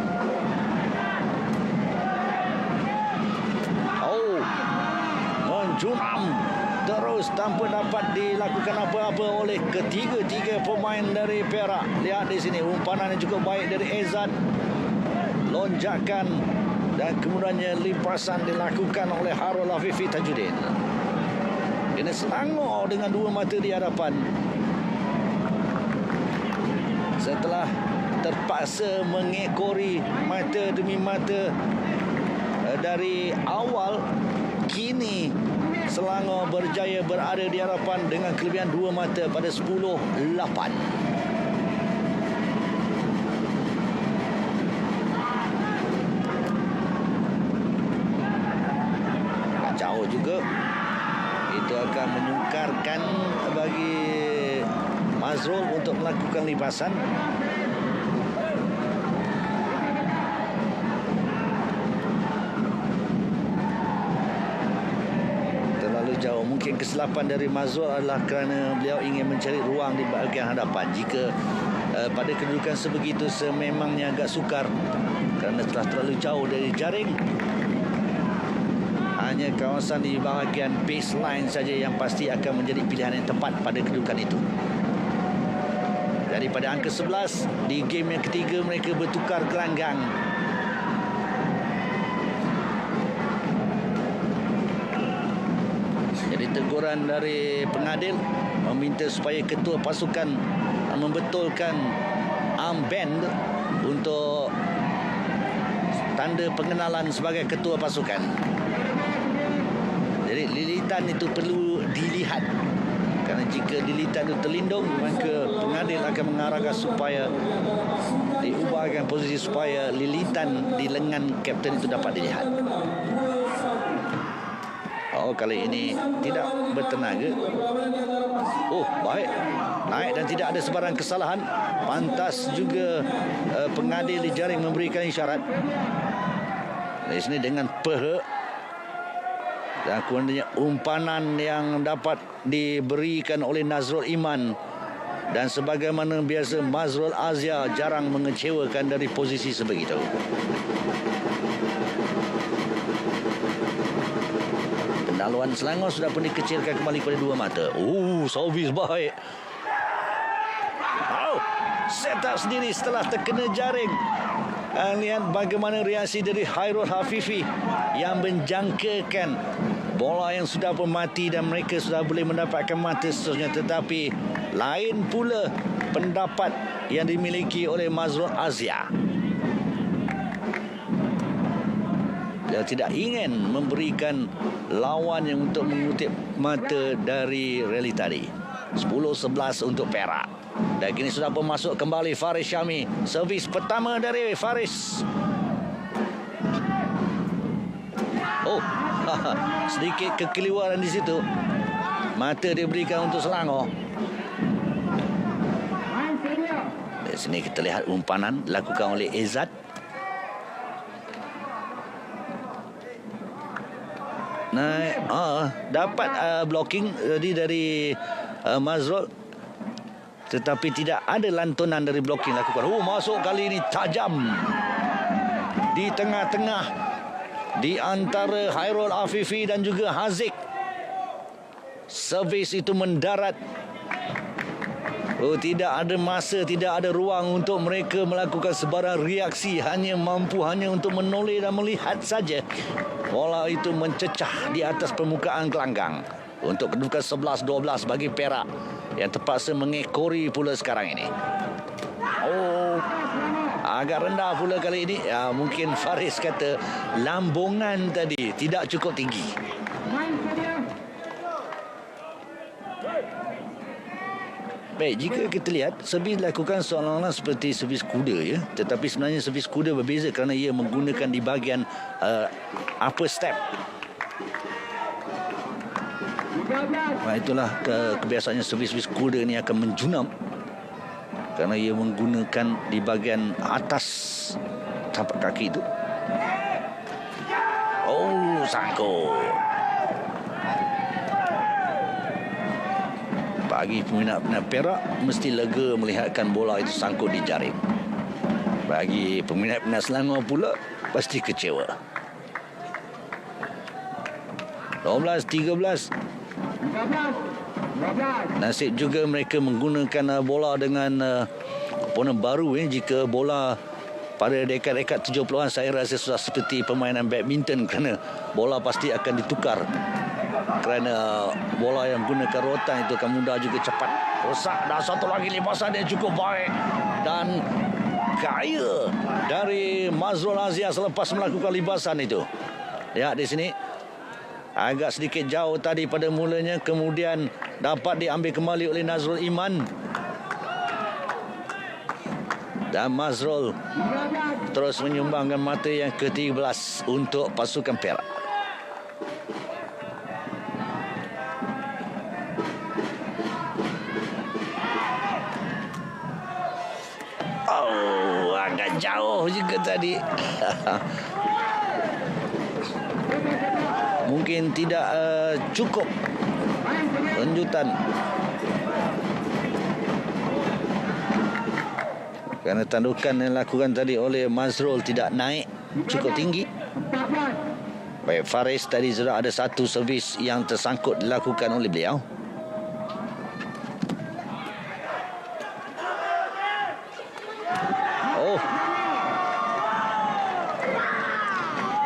Menjuram terus tanpa dapat dilakukan apa-apa oleh ketiga-tiga pemain dari Perak. Lihat di sini umpanan yang cukup baik dari Ezad. Lonjakan dan kemudiannya limpasan dilakukan oleh Harul Afifi Tajuddin. Ini Selangor dengan 2 mata di hadapan. Setelah terpaksa mengekori mata demi mata dari awal, kini Selangor berjaya berada di hadapan dengan kelebihan 2 mata pada 10-8. Jauh juga. Itu akan menyukarkan bagi Mazrul untuk melakukan limpasan. Jauh. Mungkin kesilapan dari Mazrul adalah kerana beliau ingin mencari ruang di bahagian hadapan. Jika pada kedudukan sebegitu sememangnya agak sukar kerana telah terlalu jauh dari jaring. Hanya kawasan di bahagian baseline saja yang pasti akan menjadi pilihan yang tepat pada kedudukan itu. Jadi pada angka 11 di game yang ketiga mereka bertukar gelanggang. Teguran dari pengadil meminta supaya ketua pasukan membetulkan armband untuk tanda pengenalan sebagai ketua pasukan. Jadi lilitan itu perlu dilihat, kerana jika lilitan itu terlindung, maka pengadil akan mengarahkan supaya diubahkan posisi supaya lilitan di lengan kapten itu dapat dilihat. Oh, kali ini tidak bertenaga. Oh, baik. Naik dan tidak ada sebarang kesalahan. Pantas juga pengadil di jaring memberikan isyarat. Di sini dengan peha. Dan kemudian umpanan yang dapat diberikan oleh Nazrul Iman. Dan sebagaimana biasa, Mazrul Azia jarang mengecewakan dari posisi sebegitu. Pendaluan Selangor sudah pun dikecilkan kembali pada 2 mata. Servis baik. Set up sendiri setelah terkena jaring. Lihat bagaimana reaksi dari Hairul Hafifi yang menjangkakan bola yang sudah pun mati dan mereka sudah boleh mendapatkan mata seterusnya. Tetapi lain pula pendapat yang dimiliki oleh Mazrul Azia. Dia tidak ingin memberikan lawan yang untuk mengutip mata dari rally tadi. 10-11 untuk Perak. Dan kini sudah pun masuk kembali Faris Syami. Servis pertama dari Faris. Sedikit kekeliruan di situ. Mata diberikan untuk Selangor. Di sini kita lihat umpanan dilakukan oleh Izzat. Naik, dapat blocking tadi dari Mazrul, tetapi tidak ada lantunan dari blocking lakukan. Masuk kali ini tajam di tengah-tengah di antara Hairul Afifi dan juga Haziq. Servis itu mendarat. Tidak ada masa, tidak ada ruang untuk mereka melakukan sebarang reaksi. Hanya untuk menoleh dan melihat saja. Bola itu mencecah di atas permukaan gelanggang. Untuk kedudukan 11-12 bagi Perak yang terpaksa mengekori pula sekarang ini. Agak rendah pula kali ini. Mungkin Faris kata lambungan tadi tidak cukup tinggi. Baik, jika kita lihat servis dilakukan seolah-olah seperti servis kuda, ya. Tetapi sebenarnya servis kuda berbeza kerana ia menggunakan di bahagian upper step. Itulah kebiasaannya servis kuda ini akan menjunam kerana ia menggunakan di bahagian atas tapak kaki itu. Sangkut. Bagi peminat-peminat Perak mesti lega melihatkan bola itu sangkut di jaring. Bagi peminat-peminat Selangor pula pasti kecewa. 12-13. Nasib juga mereka menggunakan bola dengan komponen baru. Jika bola pada dekad-dekad 70-an, saya rasa sudah seperti permainan badminton kerana bola pasti akan ditukar. Kerana bola yang gunakan rotan itu akan mudah juga cepat rosak. Dan satu lagi lipasan dia cukup baik dan kaya dari Mazrul Azia selepas melakukan lipasan itu. Lihat di sini. Agak sedikit jauh tadi pada mulanya. Kemudian dapat diambil kembali oleh Nazrul Iman. Dan Mazrul terus menyumbangkan mata yang ke-13 untuk pasukan Perak. Agak jauh juga tadi. Mungkin tidak cukup lanjutan. Kerana tandukan yang dilakukan tadi oleh Mazrul tidak naik cukup tinggi. Baik, Faris tadi sudah ada satu servis yang tersangkut dilakukan oleh beliau.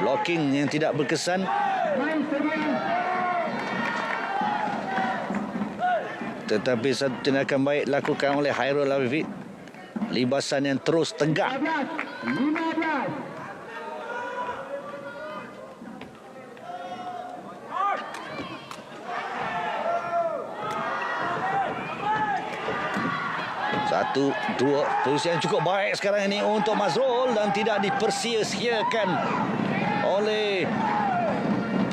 Blocking yang tidak berkesan. Tetapi satu tindakan baik dilakukan oleh Hairul Hafifi. Libasan yang terus tegak. Satu, dua, posisi yang cukup baik sekarang ini untuk Mazrul dan tidak dipersia-siakan oleh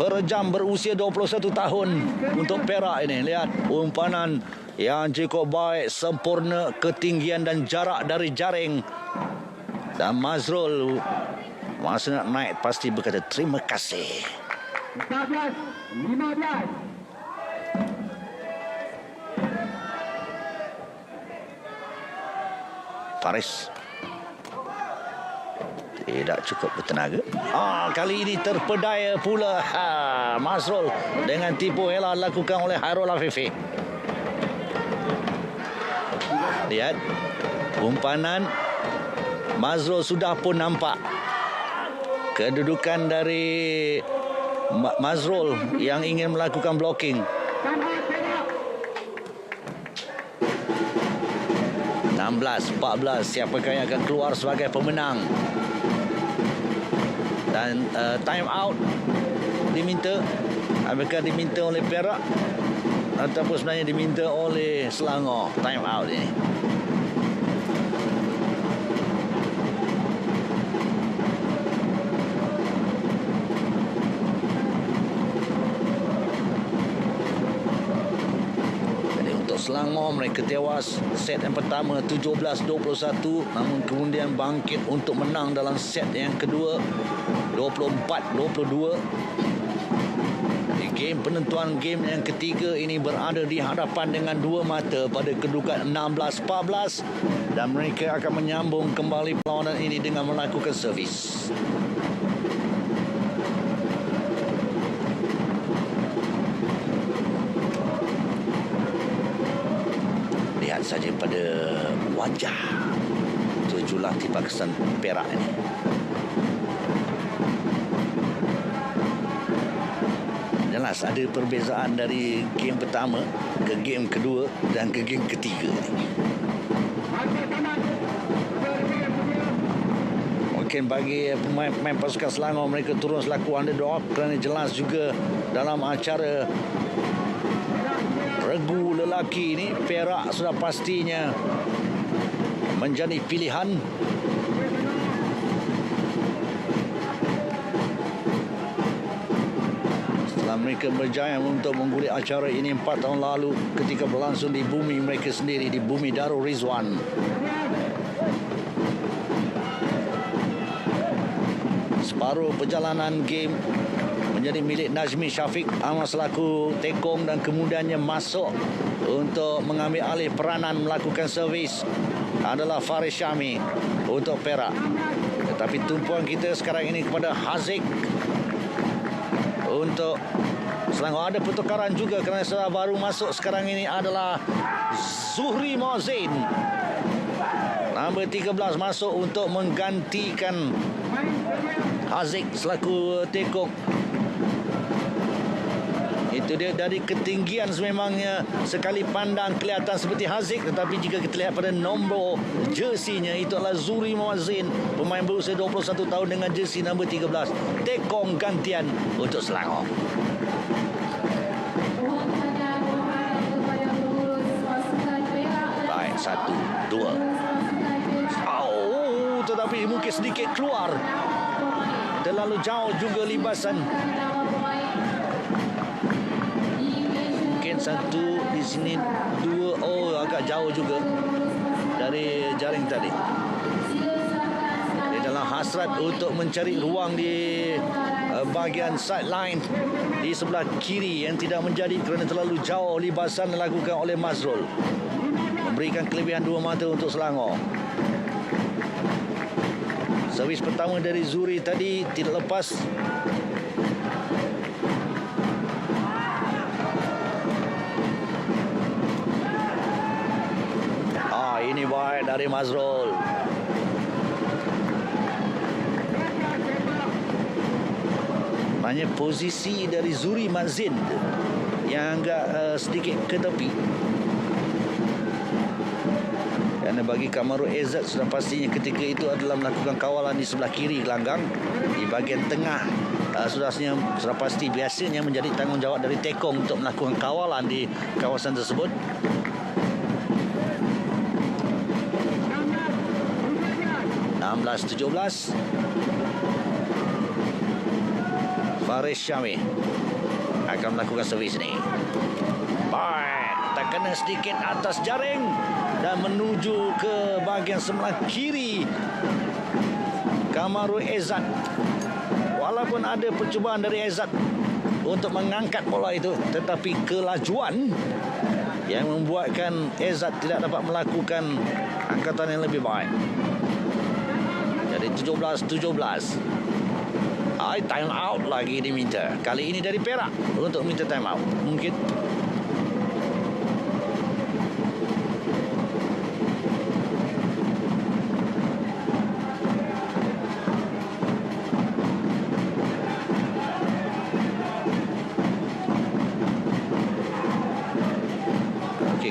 Perejam berusia 21 tahun untuk Perak ini. Lihat umpanan yang cukup baik, sempurna ketinggian dan jarak dari jaring. Dan Mazrul masa nak naik pasti berkata terima kasih. 14, 15. Faris tidak cukup bertenaga. Kali ini terpedaya pula Mazrul dengan tipu hela dilakukan oleh Hairul Afifi. Lihat umpanan Mazrul sudah pun nampak kedudukan dari Mazrul yang ingin melakukan blocking. 16-14, siapakah yang akan keluar sebagai pemenang? Dan time out diminta. Apakah diminta oleh Perak ataupun sebenarnya diminta oleh Selangor time out ini? Selangor mereka tewas set yang pertama 17-21, namun kemudian bangkit untuk menang dalam set yang kedua 24-22. Game penentuan game yang ketiga ini berada di hadapan dengan dua mata pada kedudukan 16-14 dan mereka akan menyambung kembali perlawanan ini dengan melakukan servis. Lihat saja pada wajah jurulatih Pakistan Perak ini. Jelas ada perbezaan dari game pertama ke game kedua dan ke game ketiga ini. Mungkin bagi pemain pasukan Selangor, mereka turun selaku underdog kerana jelas juga dalam acara regu lelaki ini Perak sudah pastinya menjadi pilihan. Setelah mereka berjaya untuk mengguli acara ini 4 tahun lalu ketika berlangsung di bumi mereka sendiri, di bumi Darul Rizwan. Separuh perjalanan game menjadi milik Najmi Syafiq Ahmad selaku tekong dan kemudiannya masuk untuk mengambil alih peranan melakukan servis adalah Faris Syami untuk Perak. Tetapi tumpuan kita sekarang ini kepada Haziq untuk Selangor. Ada pertukaran juga kerana setelah baru masuk sekarang ini adalah Zuhri Mauzin. Nombor 13 masuk untuk menggantikan Haziq selaku tekong. Itu dia, dari ketinggian sememangnya sekali pandang kelihatan seperti Haziq, tetapi jika kita lihat pada nombor jersinya itu adalah Zuhri Mauzin, pemain berusia 21 tahun dengan jersi nombor 13, tekong gantian untuk Selangor. Baik, 1, 2. Tetapi mungkin sedikit keluar, terlalu jauh juga libasan. Satu di sini, 2, agak jauh juga dari jaring tadi. Dia dalam hasrat untuk mencari ruang di bahagian sideline di sebelah kiri yang tidak menjadi kerana terlalu jauh libasan dilakukan oleh Mazrul, memberikan kelebihan 2 mata untuk Selangor. Servis pertama dari Zuhri tadi tidak lepas. Ini baik dari Mazrul. Banyak posisi dari Zuhri Mauzin yang agak sedikit ke tepi. Kerana bagi Kamarul Izzat sudah pastinya ketika itu adalah melakukan kawalan di sebelah kiri gelanggang. Di bahagian tengah sudah pasti biasanya menjadi tanggungjawab dari tekong untuk melakukan kawalan di kawasan tersebut. 16-17. Faris Syami akan melakukan servis ni. Baik, terkena sedikit atas jaring dan menuju ke bahagian sebelah kiri Kamaru Ezat. Walaupun ada percubaan dari Ezat untuk mengangkat bola itu, tetapi kelajuan yang membuatkan Ezat tidak dapat melakukan angkatan yang lebih baik. Jadi 17-17. Time out lagi diminta. Kali ini dari Perak untuk minta time out. Mungkin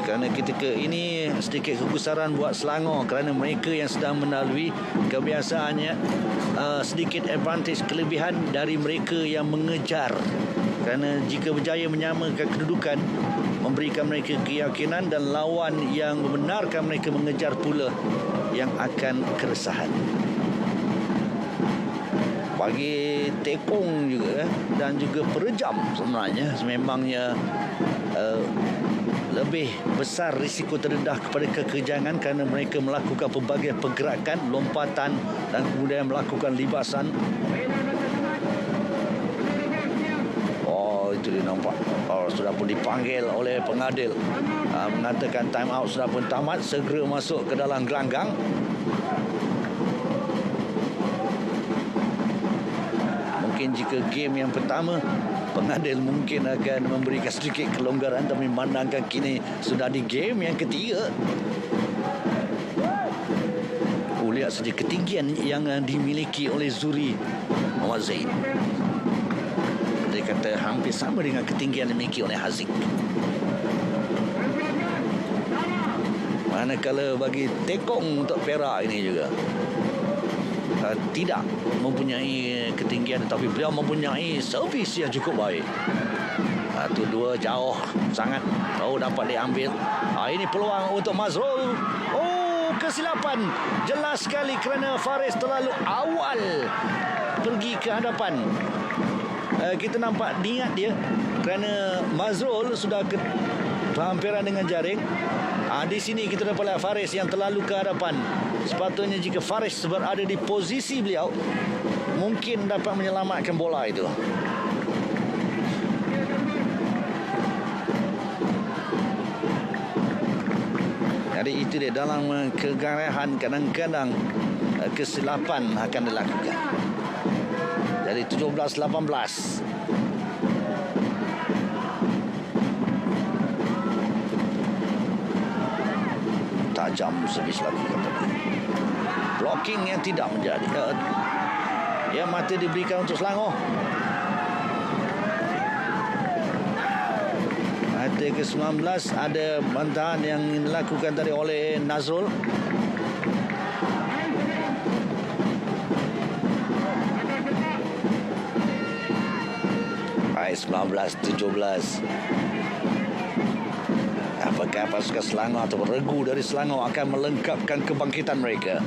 kerana ketika ini sedikit kegusaran buat Selangor kerana mereka yang sedang melalui kebiasaannya sedikit advantage, kelebihan dari mereka yang mengejar, kerana jika berjaya menyamakan kedudukan memberikan mereka keyakinan dan lawan yang membenarkan mereka mengejar pula yang akan keresahan. Bagi tekong juga dan juga perejam sebenarnya sememangnya lebih besar risiko terdedah kepada kekejangan kerana mereka melakukan pelbagai pergerakan, lompatan dan kemudian melakukan libasan. Oh, itu dia nampak. Oh, sudah pun dipanggil oleh pengadil. Mengatakan time out sudah pun tamat, segera masuk ke dalam gelanggang. Mungkin jika game yang pertama pengadil mungkin akan memberikan sedikit kelonggaran, tapi memandangkan kini sudah di game yang ketiga. Lihat saja ketinggian yang dimiliki oleh Zuri Muhammad Zaid. Dia kata hampir sama dengan ketinggian yang dimiliki oleh Haziq. Manakala bagi tekong untuk Perak ini juga tidak mempunyai ketinggian, tetapi beliau mempunyai servis yang cukup baik. Itu dua jauh sangat. Dapat diambil. Ini peluang untuk Mazrul. Kesilapan jelas sekali kerana Faris terlalu awal pergi ke hadapan. Kita nampak niat dia kerana Mazrul sudah berhampiran dengan jaring. Di sini kita dapat lihat Faris yang terlalu ke hadapan. Sepatutnya jika Faris berada di posisi beliau, mungkin dapat menyelamatkan bola itu. Jadi itu dia, dalam kegarahan kadang-kadang kesilapan akan dilakukan. Jadi 17-18. Tajam servis lakukan tadi. Blocking yang tidak menjadi. Yang mata diberikan untuk Selangor. Mata ke-19 ada bantahan yang dilakukan tadi oleh Nazrul. Baik, 19-17. Apakah pasukan Selangor atau regu dari Selangor akan melengkapkan kebangkitan mereka?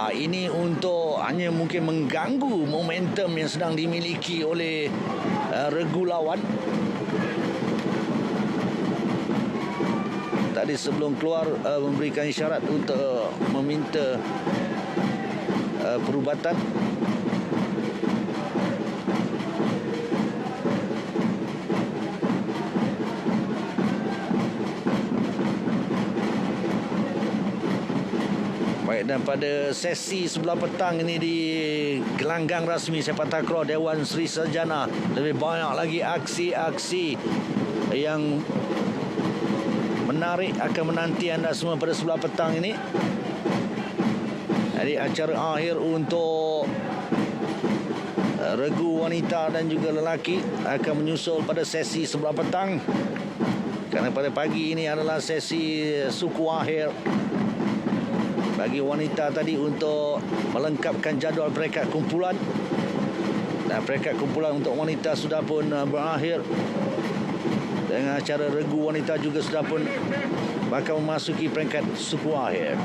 Ini untuk hanya mungkin mengganggu momentum yang sedang dimiliki oleh regu lawan. Tadi sebelum keluar memberikan isyarat untuk meminta perubatan. Baik, dan pada sesi sebelah petang ini di gelanggang rasmi sepak takraw Dewan Sri Sarjana, lebih banyak lagi aksi-aksi yang menarik akan menanti anda semua pada sebelah petang ini. Jadi acara akhir untuk regu wanita dan juga lelaki akan menyusul pada sesi sebelah petang. Kerana pada pagi ini adalah sesi suku akhir bagi wanita tadi untuk melengkapkan jadual peringkat kumpulan. Dan peringkat kumpulan untuk wanita sudah pun berakhir. Dengan acara regu wanita juga sudah pun bakal memasuki peringkat suku akhir.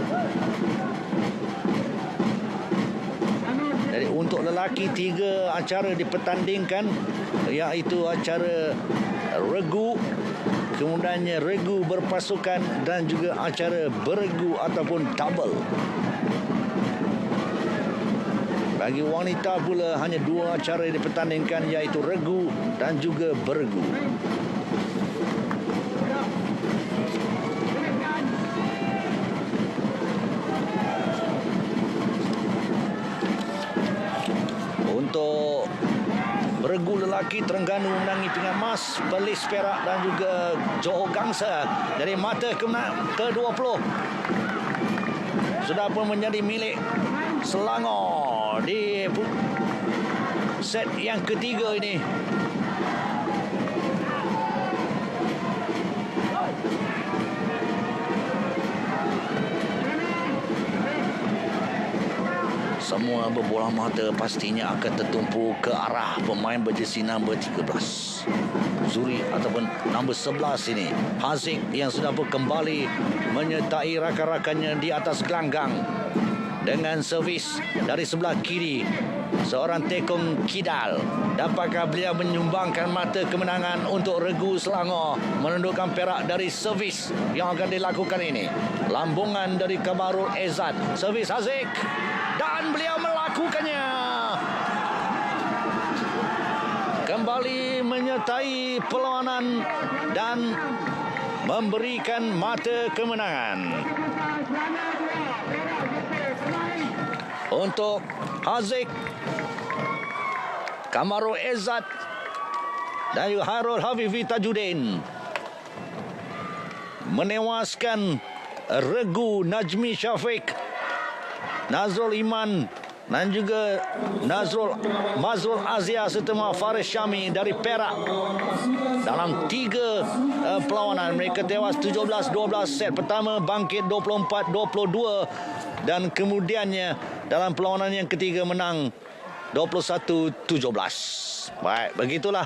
Jadi untuk lelaki 3 acara dipertandingkan, iaitu acara regu, kemudiannya regu berpasukan dan juga acara beregu ataupun double. Bagi wanita pula hanya 2 acara yang dipertandingkan, iaitu regu dan juga beregu. Untuk beregu lelaki, Terengganu menangi pinggan emas, Perlis perak dan juga Johor gangsa. Jadi mata ke-20 sudah pun menjadi milik Selangor di set yang ketiga ini. Semua berbola mata pastinya akan tertumpu ke arah pemain berjersey nombor 13. Zuri ataupun nombor 11 ini. Haziq yang sudah pun kembali menyertai rakan-rakannya di atas gelanggang. Dengan servis dari sebelah kiri, seorang tekong Kidal. Dapatkah beliau menyumbangkan mata kemenangan untuk regu Selangor menundukkan perak dari servis yang akan dilakukan ini? Lambungan dari Kamarul Ezad. Servis Haziq. Dan beliau melakukannya. Kembali menyertai perlawanan dan memberikan mata kemenangan untuk Haziq, Kamarul Ezad dan juga Hairul Hafifi Tajuddin, menewaskan regu Najmi Syafiq, Nazrul Iman dan juga Mazrul Azia serta Faris Syami dari Perak. Dalam 3 perlawanan mereka tewas 17-12. Set pertama bangkit 24-22 dan kemudiannya dalam perlawanan yang ketiga menang 21-17. Baik, begitulah